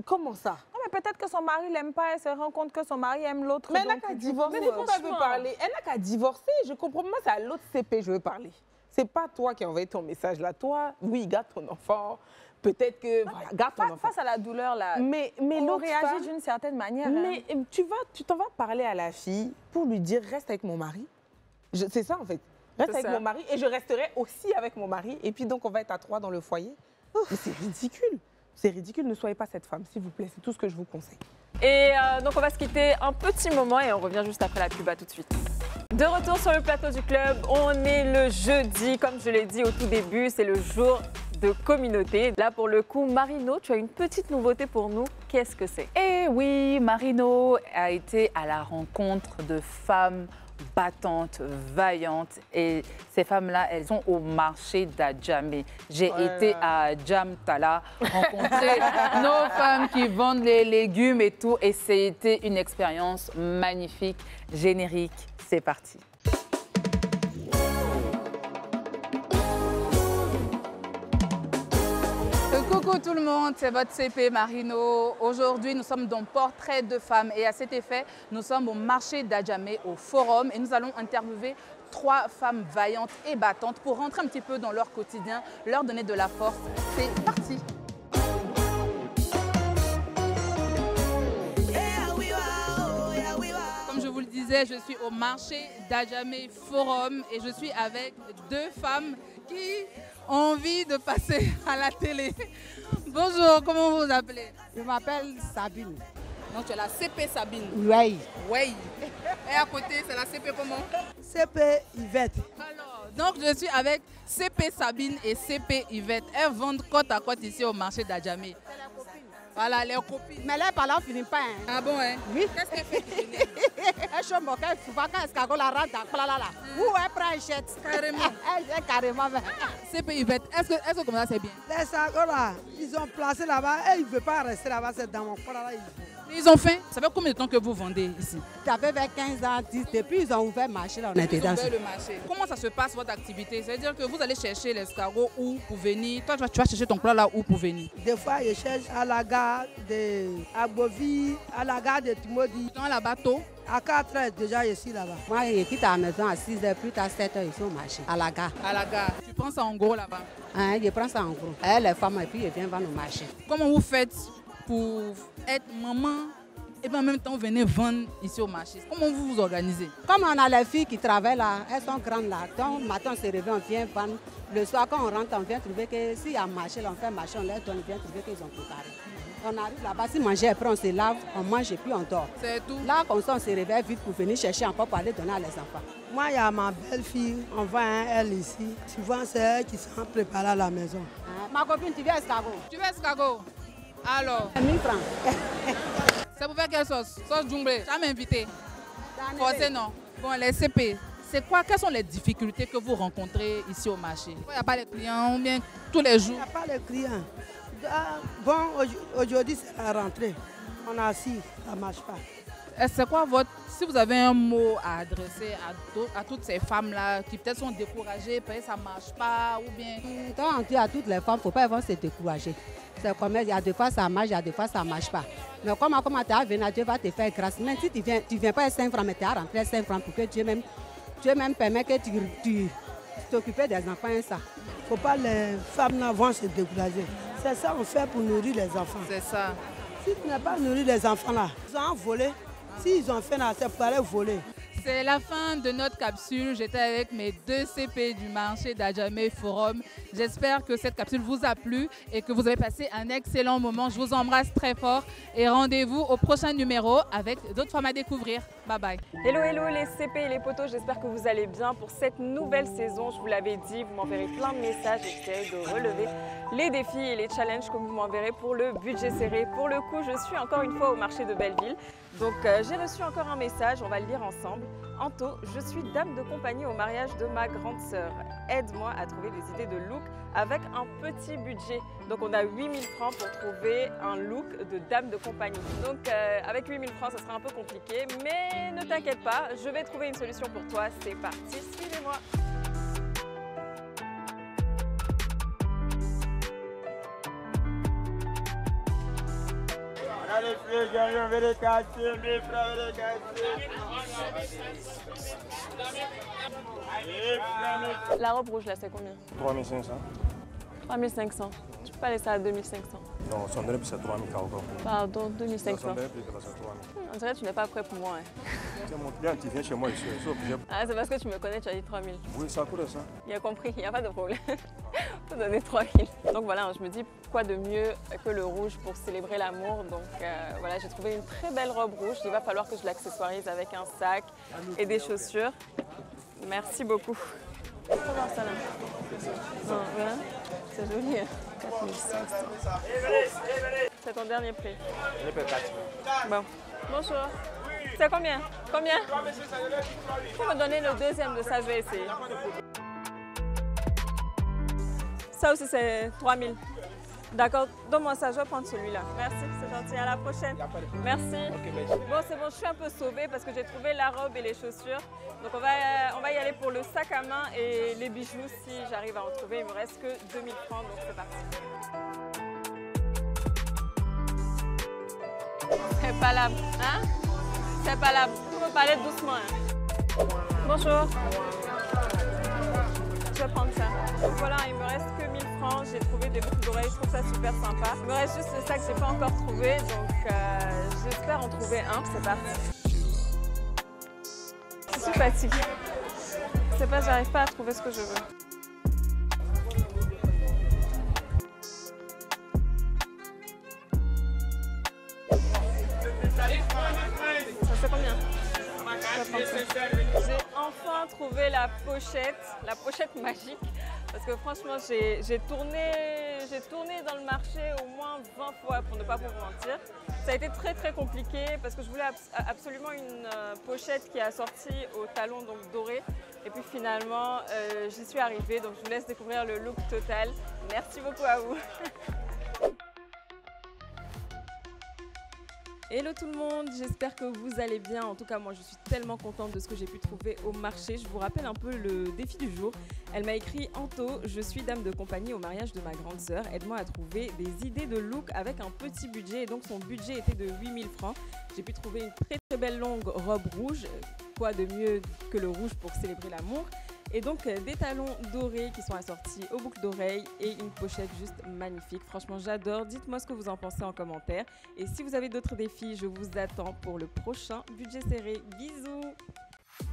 Comment ça? Non, mais peut-être que son mari l'aime pas. Elle se rend compte que son mari aime l'autre. Mais elle n'a donc, qu'à du divorcer. coup, Mais pourquoi elle veut parler? Elle n'a qu'à divorcer. Je comprends. Moi, c'est à l'autre CP, je veux parler. C'est pas toi qui as envoyé ton message là. Toi, oui, garde ton enfant. Peut-être que, voilà, garde ton enfant. Face à la douleur, là, Mais on l'autre réagit femme, d'une certaine manière. mais tu t'en vas parler à la fille pour lui dire, reste avec mon mari. C'est ça, en fait. Reste C'est avec ça. mon mari et je resterai aussi avec mon mari. Et puis donc, on va être à 3 dans le foyer. Mais c'est ridicule. C'est ridicule. Ne soyez pas cette femme, s'il vous plaît. C'est tout ce que je vous conseille. Et donc on va se quitter un petit moment et on revient juste après la pub, à tout de suite. De retour sur le plateau du club, on est le jeudi, comme je l'ai dit au tout début, c'est le jour de communauté. Là pour le coup, Marino, tu as une petite nouveauté pour nous, qu'est-ce que c'est? Eh oui, Marino a été à la rencontre de femmes battantes, vaillantes. Et ces femmes-là, elles sont au marché d'Adjamé. J'ai été à Djamtala rencontrer nos femmes qui vendent les légumes et tout. Et c'était une expérience magnifique, générique. C'est parti. Coucou tout le monde, c'est votre CP Marino. Aujourd'hui, nous sommes dans Portrait de femmes et à cet effet, nous sommes au marché d'Adjamé, au Forum, et nous allons interviewer 3 femmes vaillantes et battantes pour rentrer un petit peu dans leur quotidien, leur donner de la force. C'est parti. Comme je vous le disais, je suis au marché d'Adjamé Forum et je suis avec 2 femmes qui ont envie de passer à la télé. Bonjour, comment vous vous appelez? Je m'appelle Sabine. Donc tu es la CP Sabine. Oui. Oui. Et à côté, c'est la CP comment? CP Yvette. Alors, donc je suis avec CP Sabine et CP Yvette. Elles vendent côte à côte ici au marché d'Adjamé. Voilà, les copines. Mais là, par là, on finit pas. Hein. Ah bon, hein? Oui. Qu'est-ce qu'elle fait pour venir? Elle chante mon cœur, souvent quand escargot la rentre dans là. Ou elle prend un jet. Carrément. Elle carrément. CP Yvette, est-ce que comme ça c'est bien? Les escargots là, ils ont placé là-bas et ils ne veulent pas rester là-bas, c'est dans mon coin là. Ils ont faim. Ça fait combien de temps que vous vendez ici? Ça fait vers 15 ans, 10, depuis ils ont ouvert le marché là, on était Ils ont dans. ouvert le marché. Comment ça se passe votre activité? C'est-à-dire que vous allez chercher l'escargot où pour venir? Toi, tu vas chercher ton plat là où pour venir? Des fois, je cherche à la gare de Agbovi, à la gare de Timodi. Dans la bateau? À 4h déjà, je suis là-bas. Moi, je quitte à la maison à 6h, plus tard 7h, ils sont au marché, à la gare. À la gare. Tu prends ça en gros là-bas? Hein, je prends ça en gros. Elle, les femmes, et puis je viens vendre au marché. Comment vous faites pour être maman et puis en même temps venir vendre ici au marché? Comment vous vous organisez? Comme on a les filles qui travaillent là, elles sont grandes là. Donc, le matin, on se réveille, on vient vendre. Le soir, quand on rentre, on vient trouver que s'il y a marché, là, on fait marché, on leur donne, on vient trouver qu'ils ont préparé. On arrive là-bas, si manger après, on se lave, on mange et puis on dort. C'est tout? Là, comme ça, on se réveille vite pour venir chercher encore pour aller donner à les enfants. Moi, il y a ma belle-fille, on voit elle ici. Souvent, c'est elle qui s'en prépare à la maison. Ma copine, tu viens à escargot? Tu veux escargot? Alors? 1000 francs. C'est pour faire quelle sauce? Sauce djumblé? Jamais invité? Forcé non? Bon, les CP, c'est quoi? Quelles sont les difficultés que vous rencontrez ici au marché? Il n'y a pas les clients ou bien tous les Il jours? n'y a pas de clients. Bon, aujourd'hui, c'est la rentrée. On a assis, ça ne marche pas. C'est quoi votre... Si vous avez un mot à adresser à toutes ces femmes-là qui peut-être sont découragées, peut-être ça ne marche pas ou bien... Quand on dit à toutes les femmes, il ne faut pas se décourager. C'est comme il y a des fois ça marche, il y a des fois ça ne marche pas. Mais comment tu as venu, Dieu va te faire grâce. Même si tu ne viens pas à 5 francs, mais tu as rentré 5 francs pour que Dieu même permet que tu t'occupes des enfants et ça. Il ne faut pas les femmes là vont se décourager. C'est ça qu'on fait pour nourrir les enfants. C'est ça. Si tu n'as pas nourri les enfants là, ils ont volé. S'ils ont fait là, c'est pour aller voler. C'est la fin de notre capsule. J'étais avec mes 2 CP du marché d'Adjamé Forum. J'espère que cette capsule vous a plu et que vous avez passé un excellent moment. Je vous embrasse très fort et rendez-vous au prochain numéro avec d'autres femmes à découvrir. Bye bye. Hello, hello les CP et les potos, j'espère que vous allez bien pour cette nouvelle saison. Je vous l'avais dit, vous m'enverrez plein de messages et j'essaierai de relever les défis et les challenges que vous m'enverrez pour le budget serré. Pour le coup, je suis encore une fois au marché de Belleville. Donc j'ai reçu encore un message, on va le lire ensemble. Anto, je suis dame de compagnie au mariage de ma grande sœur. Aide-moi à trouver des idées de look avec un petit budget. Donc on a 8 000 francs pour trouver un look de dame de compagnie. Donc avec 8 000 francs, ça sera un peu compliqué, mais ne t'inquiète pas, je vais trouver une solution pour toi. C'est parti, suivez-moi. La robe rouge là, c'est combien? 3500. 3500. Tu peux pas laisser à 2500. Non, son drap, c'est 3000 encore. Pardon, 2500. Son drap, c'est 3000. On dirait que tu n'es pas prêt pour moi. Hein. C'est mon client qui vient chez moi ici. Ah, c'est parce que tu me connais, tu as dit 3000. Oui, ça coûte ça. Il a compris, il n'y a pas de problème. Faut donner 3000. Donc voilà, je me dis quoi de mieux que le rouge pour célébrer l'amour. Donc voilà, j'ai trouvé une très belle robe rouge. Il va falloir que je l'accessoirise avec un sac et des chaussures. Merci beaucoup. Faut voir ça là. Non, voilà. C'est joli. 4500. C'est ton dernier prix. Bon. Bonjour. C'est combien? Combien? Il faut me donner le deuxième de ça, je vais essayer. Ça aussi, c'est 3000. D'accord, donne-moi ça, je vais prendre celui-là. Merci, c'est gentil. À la prochaine. Merci. Bon, c'est bon, je suis un peu sauvée parce que j'ai trouvé la robe et les chaussures. Donc, on va y aller pour le sac à main et les bijoux si j'arrive à en trouver. Il me reste que 2000 francs, donc c'est parti. C'est pas là, hein? C'est pas là. Il faut parler doucement. Hein? Bonjour. Je vais prendre ça. Voilà, il me reste que 1000 francs. J'ai trouvé des boucles d'oreilles, je trouve ça super sympa. Il me reste juste le sac que je n'ai pas encore trouvé, donc j'espère en trouver un. C'est parti. Je suis fatiguée. Je sais pas, j'arrive pas à trouver ce que je veux. Ça fait combien? J'ai enfin trouvé la pochette magique. Parce que franchement, j'ai tourné dans le marché au moins 20 fois pour ne pas vous mentir. Ça a été très très compliqué parce que je voulais absolument une pochette qui est assortie au talon donc doré. Et puis finalement, j'y suis arrivée. Donc je vous laisse découvrir le look total. Merci beaucoup à vous. Hello tout le monde, j'espère que vous allez bien. En tout cas, moi je suis tellement contente de ce que j'ai pu trouver au marché. Je vous rappelle un peu le défi du jour. Elle m'a écrit: Anto, je suis dame de compagnie au mariage de ma grande sœur. Aide-moi à trouver des idées de look avec un petit budget. Et donc son budget était de 8000 francs. J'ai pu trouver une très très belle longue robe rouge. Quoi de mieux que le rouge pour célébrer l'amour? Et donc des talons dorés qui sont assortis aux boucles d'oreilles et une pochette juste magnifique. Franchement, j'adore. Dites-moi ce que vous en pensez en commentaire. Et si vous avez d'autres défis, je vous attends pour le prochain budget serré. Bisous!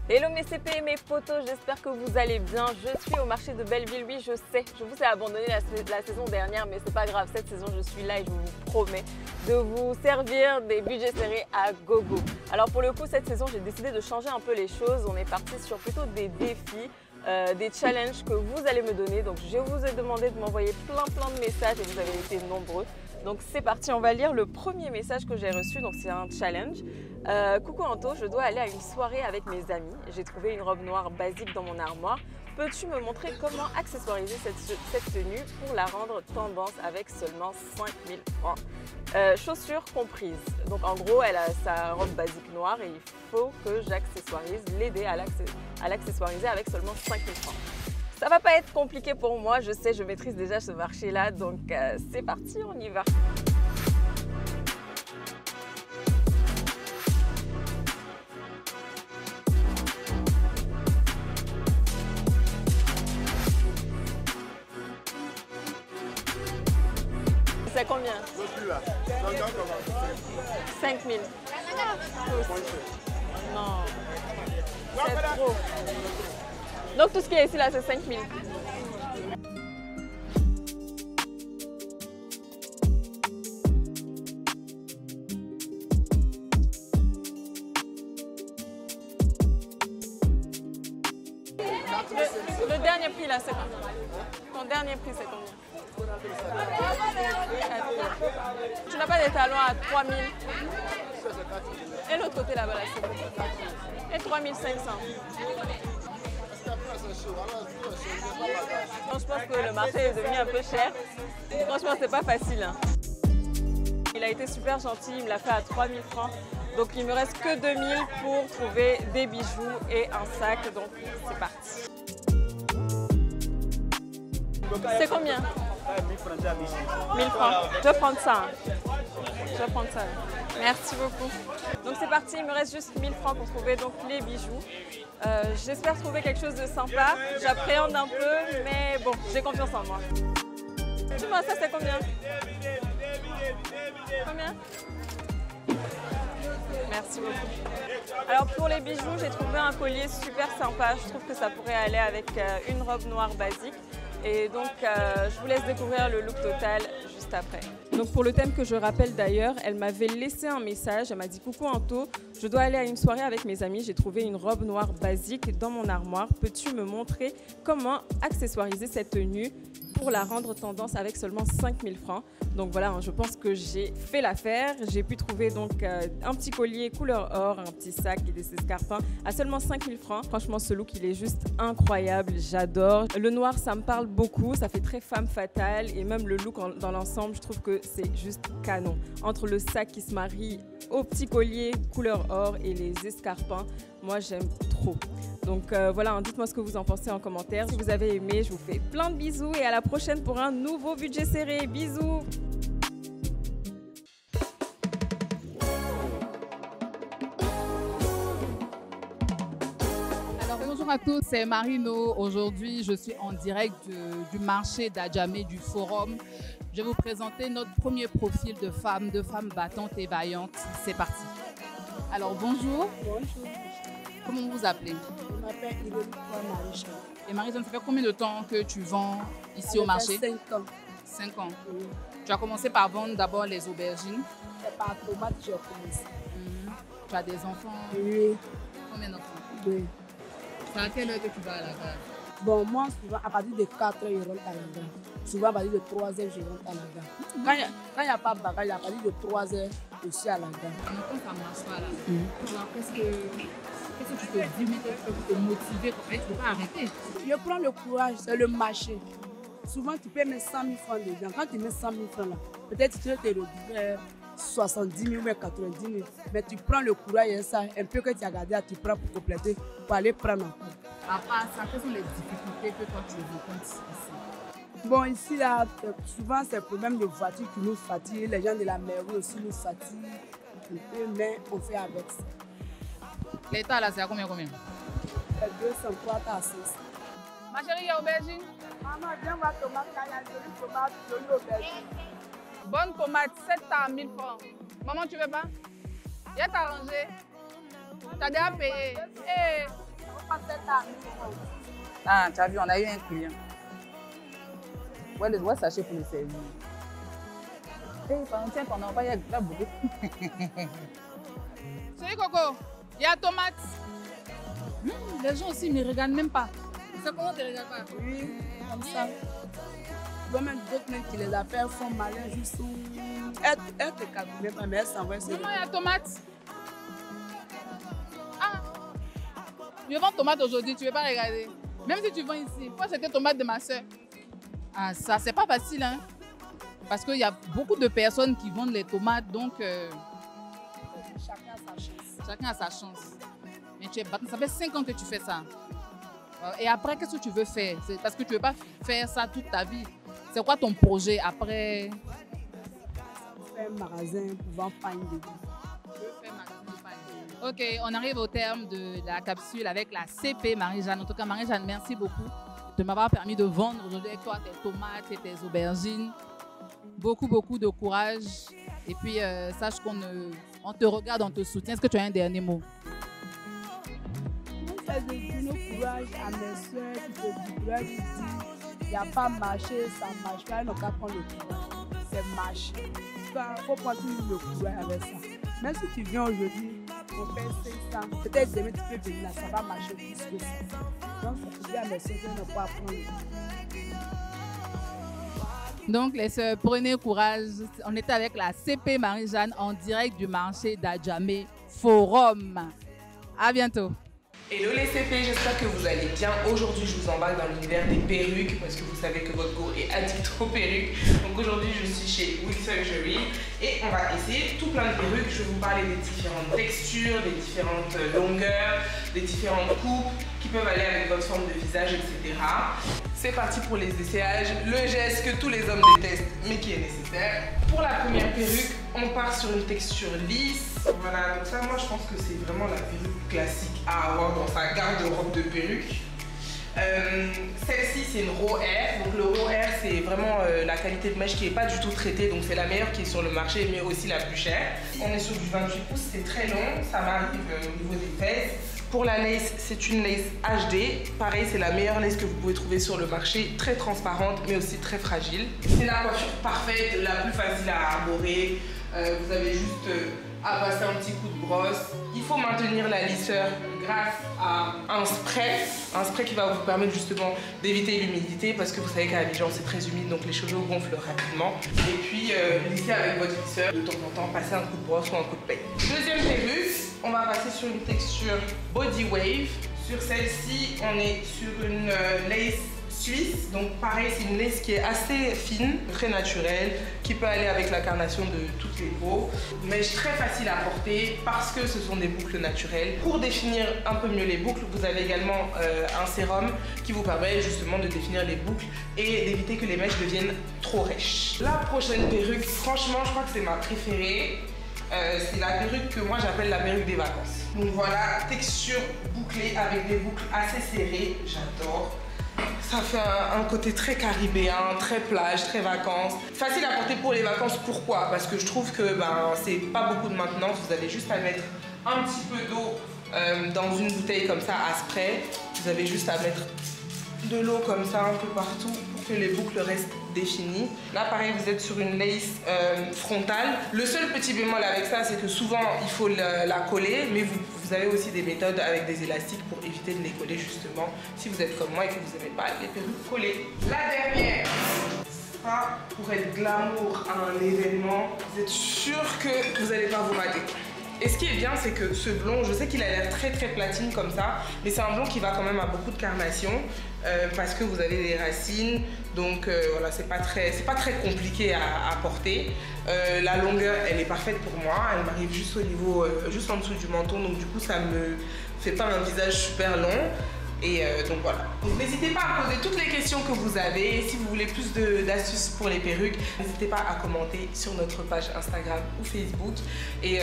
Hello mes CP et mes potos, j'espère que vous allez bien. Je suis au marché de Belleville, oui je sais, je vous ai abandonné la saison dernière, mais c'est pas grave, cette saison je suis là et je vous promets de vous servir des budgets serrés à gogo. Alors pour le coup, cette saison, j'ai décidé de changer un peu les choses. On est parti sur plutôt des défis, des challenges que vous allez me donner. Donc je vous ai demandé de m'envoyer plein de messages et vous avez été nombreux. Donc c'est parti, on va lire le premier message que j'ai reçu, donc c'est un challenge. Coucou Anto, je dois aller à une soirée avec mes amis. J'ai trouvé une robe noire basique dans mon armoire. Peux-tu me montrer comment accessoiriser cette tenue pour la rendre tendance avec seulement 5000 francs? Chaussures comprises. Donc en gros, elle a sa robe basique noire et il faut que j'accessoirise, l'aider à l'accessoiriser avec seulement 5000 francs. Ça va pas être compliqué pour moi, je sais, je maîtrise déjà ce marché-là, donc c'est parti, on y va. C'est combien? 5000. Non, c'est trop. Donc tout ce qui est ici là, c'est 5000. Le dernier prix là, c'est combien? Ton dernier prix, c'est combien? Tu n'as pas des talons à 3000? Et l'autre côté là-bas, là, c'est combien? Et 3500. Je pense que le marché est devenu un peu cher. Franchement, c'est pas facile. Hein. Il a été super gentil, il me l'a fait à 3000 francs. Donc il me reste que 2000 pour trouver des bijoux et un sac. Donc c'est parti. C'est combien? 1000 francs. Je vais prendre ça. Hein. Je vais prendre ça. Merci beaucoup. Donc c'est parti, il me reste juste 1000 francs pour trouver donc les bijoux. J'espère trouver quelque chose de sympa. J'appréhende un peu, mais bon, j'ai confiance en moi. Dis-moi, ça c'est combien? Combien? Merci beaucoup. Alors pour les bijoux, j'ai trouvé un collier super sympa. Je trouve que ça pourrait aller avec une robe noire basique. Et donc, je vous laisse découvrir le look total juste après. Donc pour le thème que je rappelle d'ailleurs, elle m'avait laissé un message. Elle m'a dit « Coucou Anto, je dois aller à une soirée avec mes amis. J'ai trouvé une robe noire basique dans mon armoire. Peux-tu me montrer comment accessoiriser cette tenue pour la rendre tendance avec seulement 5000 francs ?» Donc voilà, je pense que j'ai fait l'affaire. J'ai pu trouver donc un petit collier couleur or, un petit sac et des escarpins à seulement 5000 francs. Franchement, ce look, il est juste incroyable. J'adore. Le noir, ça me parle beaucoup. Ça fait très femme fatale. Et même le look dans l'ensemble, je trouve que c'est juste canon. Entre le sac qui se marie au petit collier couleur or et les escarpins, moi, j'aime trop. Donc voilà, dites-moi ce que vous en pensez en commentaire. Si vous avez aimé, je vous fais plein de bisous et à la prochaine pour un nouveau budget serré. Bisous! Bonjour à tous, c'est Marino. Aujourd'hui, je suis en direct du marché d'Adjamé, du forum. Je vais vous présenter notre premier profil de femme battante et vaillante. C'est parti. Alors bonjour. Bonjour. Comment vous vous appelez? Je m'appelle Irénie Marie-Jeanne. Et Marie-Jeanne, ça fait combien de temps que tu vends ici au marché? 5 ans. 5 ans. Oui. Tu as commencé par vendre d'abord les aubergines. C'est par tomate que j'ai commencé. Tu as des enfants? Oui. Combien d'enfants? 2. C'est à quelle heure que tu vas à la gare? Bon, moi, souvent, à partir de 4 heures, je rentre à la gare. Souvent, à partir de 3 heures, je rentre à la gare. Quand il n'y a pas de bagage, à partir de 3 heures, je suis à la gare. Donc, quand ça ne marche pas là, alors qu'est-ce que tu te dis, mais qu'est-ce que tu te motiver? Tu ne peux pas arrêter. Je prends le courage, c'est le marché. Souvent, tu peux mettre 100 000 francs dedans. Quand tu mets 100 000 francs là, peut-être tu vas te retrouver 70 000 ou 90 000. Mais tu prends le courage et ça, un peu que tu as gardé, tu prends pour compléter, pour aller prendre encore. À part ça, quelles sont les difficultés que toi tu rencontres ici? Bon, ici, là, souvent, c'est le problème de voiture qui nous fatigue. Les gens de la mairie aussi nous fatiguent un peu, mais on fait avec ça. L'état là, c'est à combien? C'est 203 à 6. Ma chérie, il y a aubergine? Maman, viens voir tomate, il y a une jolie tomate, jolie aubergine. Bonne tomate, 7 à 1000 francs. Maman, tu veux pas? Il y a ta rangée. Tu as déjà payé. Hey. On passe 7 à 1000 francs. Ah, tu as vu, on a eu un client. Ouais, le sachet pour le servir. Tiens, pendant pas, il y a beaucoup. Chérie Coco, il y a tomate. Les gens aussi ne me regardent même pas. C'est comment tu ne regardes pas? Oui, comme ça. Il y a même d'autres qui les affaires font malin, juste elle te calcule pas, mais elle s'envoie. Maman, il y a tomate. Ah, je vends tomate aujourd'hui, tu ne veux pas regarder. Même si tu vends ici, moi c'était tomate de ma soeur. Ah, ça, c'est pas facile, hein. Parce qu'il y a beaucoup de personnes qui vendent les tomates, donc chacun a sa chance. Chacun a sa chance. Mais tu es battant, ça fait 5 ans que tu fais ça. Et après, qu'est-ce que tu veux faire? Parce que tu ne veux pas faire ça toute ta vie. C'est quoi ton projet après? Faire un magasin pour vendre pain dedans. Ok, on arrive au terme de la capsule avec la CP Marie-Jeanne. En tout cas, Marie-Jeanne, merci beaucoup de m'avoir permis de vendre aujourd'hui avec toi tes tomates et tes aubergines. Beaucoup de courage. Et puis, sache qu'on te regarde, on te soutient. Est-ce que tu as un dernier mot? Je donne courage à mes soeurs qui te disent courage, qui disent il n'y a pas marché, ça ne marche pas, ils n'ont qu'à prendre le courage. C'est marché. Il faut prendre le courage avec ça. Même si tu viens aujourd'hui, on fait 500, peut-être demain tu peux venir là, ça va marcher plus que ça. Donc, il faut dire à mes soeurs qu'ils n'ont pas à prendre le courage. Donc, les sœurs, prenez courage. On était avec la CP Marie-Jeanne en direct du marché d'Adjamé Forum. À bientôt. Hello les CP, j'espère que vous allez bien. Aujourd'hui, je vous embarque dans l'univers des perruques parce que vous savez que votre go est addict aux perruques. Donc aujourd'hui, je suis chez We Surgery et on va essayer tout plein de perruques. Je vais vous parler des différentes textures, des différentes longueurs, des différentes coupes qui peuvent aller avec votre forme de visage, etc. C'est parti pour les essayages. Le geste que tous les hommes détestent. mais qui est nécessaire. Pour la première perruque, on part sur une texture lisse. Voilà, donc ça, moi, je pense que c'est vraiment la perruque classique à avoir dans sa garde-robe de perruque. Celle-ci, c'est une raw hair. Donc le raw hair, c'est vraiment la qualité de mèche qui n'est pas du tout traitée. Donc c'est la meilleure qui est sur le marché, mais aussi la plus chère. On est sur du 28 pouces, c'est très long. Ça m'arrive au niveau des fesses. Pour la lace, c'est une lace HD. Pareil, c'est la meilleure lace que vous pouvez trouver sur le marché. Très transparente, mais aussi très fragile. C'est la coiffure parfaite, la plus facile à arborer. Vous avez juste à passer un petit coup de brosse. Il faut maintenir la lisseur grâce à un spray qui va vous permettre justement d'éviter l'humidité parce que vous savez qu'à Abidjan c'est très humide donc les cheveux gonflent rapidement. Et puis lisser avec votre lisseur de temps en temps, passer un coup de brosse ou un coup de peigne. Deuxième perruque, on va passer sur une texture body wave. Sur celle-ci, on est sur une lace suisse, donc pareil, c'est une lace qui est assez fine, très naturelle, qui peut aller avec la carnation de toutes les peaux. Mèche très facile à porter parce que ce sont des boucles naturelles. Pour définir un peu mieux les boucles, vous avez également un sérum qui vous permet justement de définir les boucles et d'éviter que les mèches deviennent trop rêches. La prochaine perruque, franchement, je crois que c'est ma préférée. C'est la perruque que moi j'appelle la perruque des vacances. Donc voilà, texture bouclée avec des boucles assez serrées, j'adore. Ça fait un côté très caribéen, très plage, très vacances. Facile à porter pour les vacances, pourquoi? Parce que je trouve que c'est pas beaucoup de maintenance, vous avez juste à mettre un petit peu d'eau dans une bouteille comme ça à spray. Vous avez juste à mettre de l'eau comme ça un peu partout pour que les boucles restent définies. Là pareil, vous êtes sur une lace frontale. Le seul petit bémol avec ça, c'est que souvent il faut la coller, mais vous avez aussi des méthodes avec des élastiques pour éviter de les coller justement si vous êtes comme moi et que vous n'aimez pas les perruques collées. La dernière, ça pour être glamour à un événement, vous êtes sûr que vous n'allez pas vous rater. Et ce qui est bien, c'est que ce blond, je sais qu'il a l'air très platine comme ça, mais c'est un blond qui va quand même à beaucoup de carnation parce que vous avez des racines, donc voilà, c'est pas très compliqué à porter. La longueur, elle est parfaite pour moi, elle m'arrive juste au niveau, juste en dessous du menton, donc du coup ça me fait pas un visage super long. Et donc voilà. N'hésitez pas à poser toutes les questions que vous avez. Si vous voulez plus d'astuces pour les perruques, n'hésitez pas à commenter sur notre page Instagram ou Facebook. Et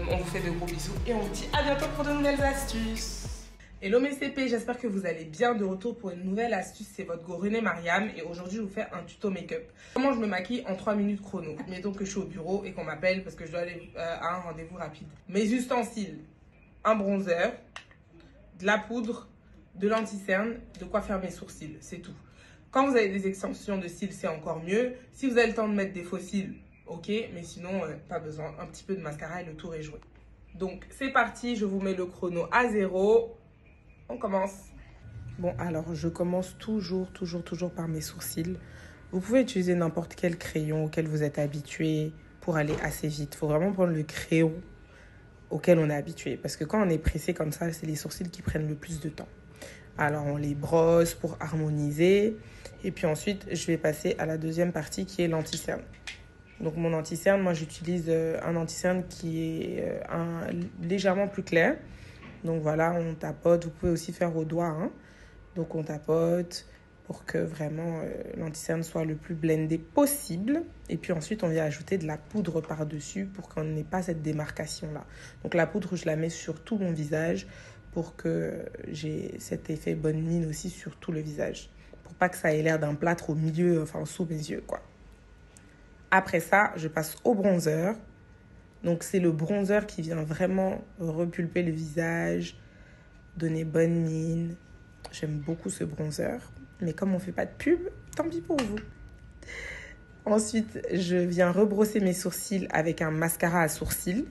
on vous fait de gros bisous et on vous dit à bientôt pour de nouvelles astuces. Hello mes CP, j'espère que vous allez bien. De retour pour une nouvelle astuce, c'est votre go René Mariam. Et aujourd'hui, je vous fais un tuto make-up. Comment je me maquille en 3 minutes chrono. Mettons que je suis au bureau et qu'on m'appelle parce que je dois aller à un rendez-vous rapide. Mes ustensiles, un bronzer, de la poudre, de l'anti-cerne, de quoi faire mes sourcils, c'est tout. Quand vous avez des extensions de cils, c'est encore mieux. Si vous avez le temps de mettre des faux cils, ok, mais sinon, pas besoin. Un petit peu de mascara et le tour est joué. Donc, c'est parti, je vous mets le chrono à 0. On commence. Bon, alors, je commence toujours par mes sourcils. Vous pouvez utiliser n'importe quel crayon auquel vous êtes habitué pour aller assez vite. Il faut vraiment prendre le crayon auquel on est habitué. Parce que quand on est pressé comme ça, c'est les sourcils qui prennent le plus de temps. Alors, on les brosse pour harmoniser. Et puis ensuite, je vais passer à la deuxième partie qui est l'anti-cerne. Donc, mon anti-cerne, moi, j'utilise un anti-cerne qui est légèrement plus clair. Donc, voilà, on tapote. Vous pouvez aussi faire au doigt. Hein. Donc, on tapote pour que vraiment l'anti-cerne soit le plus blendé possible. Et puis ensuite, on vient ajouter de la poudre par-dessus pour qu'on n'ait pas cette démarcation-là. Donc, la poudre, je la mets sur tout mon visage pour que j'ai cet effet bonne mine aussi sur tout le visage. Pour pas que ça ait l'air d'un plâtre au milieu, enfin sous mes yeux, quoi. Après ça, je passe au bronzer. Donc, c'est le bronzer qui vient vraiment repulper le visage, donner bonne mine. J'aime beaucoup ce bronzer. Mais comme on fait pas de pub, tant pis pour vous. Ensuite, je viens rebrosser mes sourcils avec un mascara à sourcils.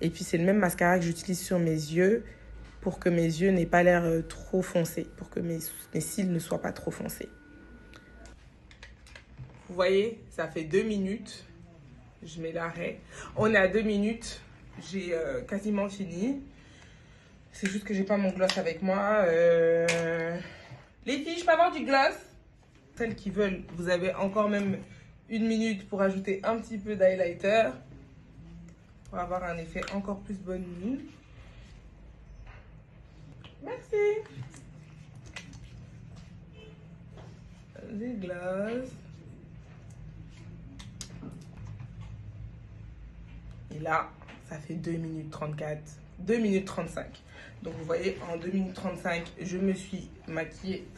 Et puis, c'est le même mascara que j'utilise sur mes yeux pour que mes yeux n'aient pas l'air trop foncés, pour que mes cils ne soient pas trop foncés. Vous voyez, ça fait 2 minutes. Je mets l'arrêt. On est à 2 minutes. J'ai quasiment fini. C'est juste que j'ai pas mon gloss avec moi. Les filles, je peux avoir du gloss? Celles qui veulent, vous avez encore même 1 minute pour ajouter un petit peu d'highlighter. Pour avoir un effet encore plus bonne mine. Merci. Des glaces. Et là, ça fait 2 minutes 34, 2 minutes 35. Donc vous voyez, en 2 minutes 35, je me suis maquillée.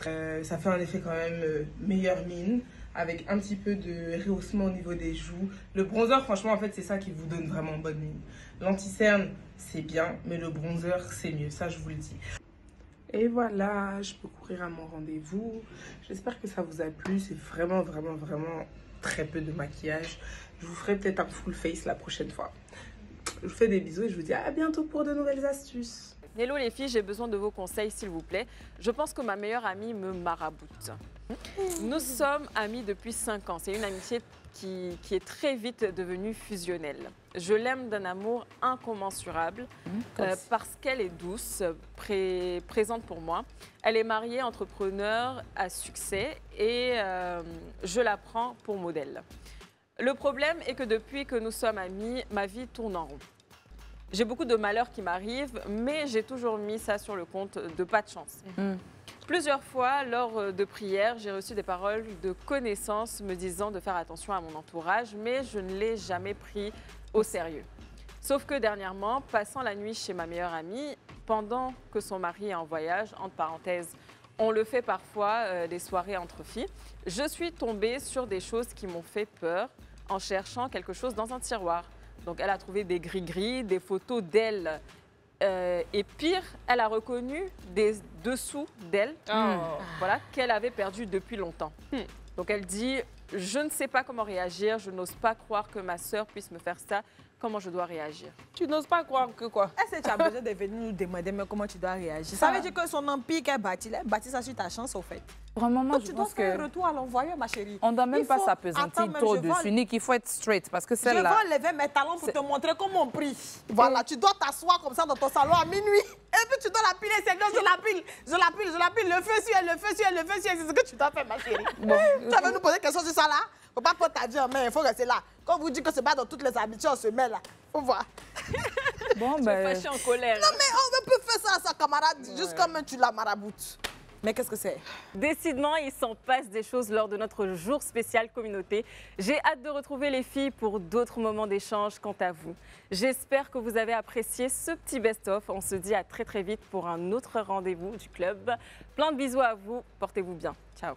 Ça fait un effet quand même meilleure mine, avec un petit peu de rehaussement au niveau des joues. Le bronzer, franchement, en fait, c'est ça qui vous donne vraiment bonne mine. L'anti-cerne, c'est bien, mais le bronzer, c'est mieux, ça je vous le dis. Et voilà, je peux courir à mon rendez-vous. J'espère que ça vous a plu. C'est vraiment très peu de maquillage. Je vous ferai peut-être un full face la prochaine fois. Je vous fais des bisous et je vous dis à bientôt pour de nouvelles astuces. Hello les filles, j'ai besoin de vos conseils s'il vous plaît. Je pense que ma meilleure amie me maraboute. Nous sommes amis depuis 5 ans. C'est une amitié qui est très vite devenue fusionnelle. Je l'aime d'un amour incommensurable parce qu'elle est douce, présente pour moi. Elle est mariée, entrepreneur à succès et je la prends pour modèle. Le problème est que depuis que nous sommes amis, ma vie tourne en rond. J'ai beaucoup de malheurs qui m'arrivent, mais j'ai toujours mis ça sur le compte de pas de chance. Plusieurs fois, lors de prières, j'ai reçu des paroles de connaissance me disant de faire attention à mon entourage, mais je ne l'ai jamais pris au sérieux. Sauf que dernièrement, passant la nuit chez ma meilleure amie, pendant que son mari est en voyage, entre parenthèses, on le fait parfois, des soirées entre filles, je suis tombée sur des choses qui m'ont fait peur en cherchant quelque chose dans un tiroir. Donc elle a trouvé des gris-gris, des photos d'elle. Et pire, elle a reconnu des dessous d'elle voilà, qu'elle avait perdu depuis longtemps. Donc elle dit, je ne sais pas comment réagir, je n'ose pas croire que ma sœur puisse me faire ça. Comment je dois réagir? Tu n'oses pas croire que quoi? Est-ce que tu as besoin de venir nous demander mais comment tu dois réagir? Ça veut dire que son empire qu'elle bâtit, elle bâtit ça sur ta chance au fait. Vraiment, moi, Donc, je tu dois pense faire que un retour à l'envoyeur, ma chérie. on ne doit même Il pas faut- s'apesantir Attends, trop même, dessus, Nick. Il faut être straight parce que Je celle-là... vais enlever mes talons pour te montrer comment on prie. Voilà, tu dois t'asseoir comme ça dans ton salon à minuit. Et puis tu dois la piler, c'est que je la pile, je la pile, je la pile. Le feu sur elle, le feu sur elle, le feu sur elle. C'est ce que tu dois faire, ma chérie. Tu veux nous poser quelque chose sur ça là? Faut pas prendre ta vie en main, il faut rester là. Quand vous dites que c'est pas dans toutes les habitudes, on se met là. Faut voir. Bon, Je suis fâchée en colère. Non mais on peut faire ça à sa camarade, juste comme tu la maraboutes. Mais qu'est-ce que c'est? Décidément, il s'en passe des choses lors de notre jour spécial communauté. J'ai hâte de retrouver les filles pour d'autres moments d'échange quant à vous. J'espère que vous avez apprécié ce petit best-of. On se dit à très vite pour un autre rendez-vous du club. Plein de bisous à vous. Portez-vous bien. Ciao.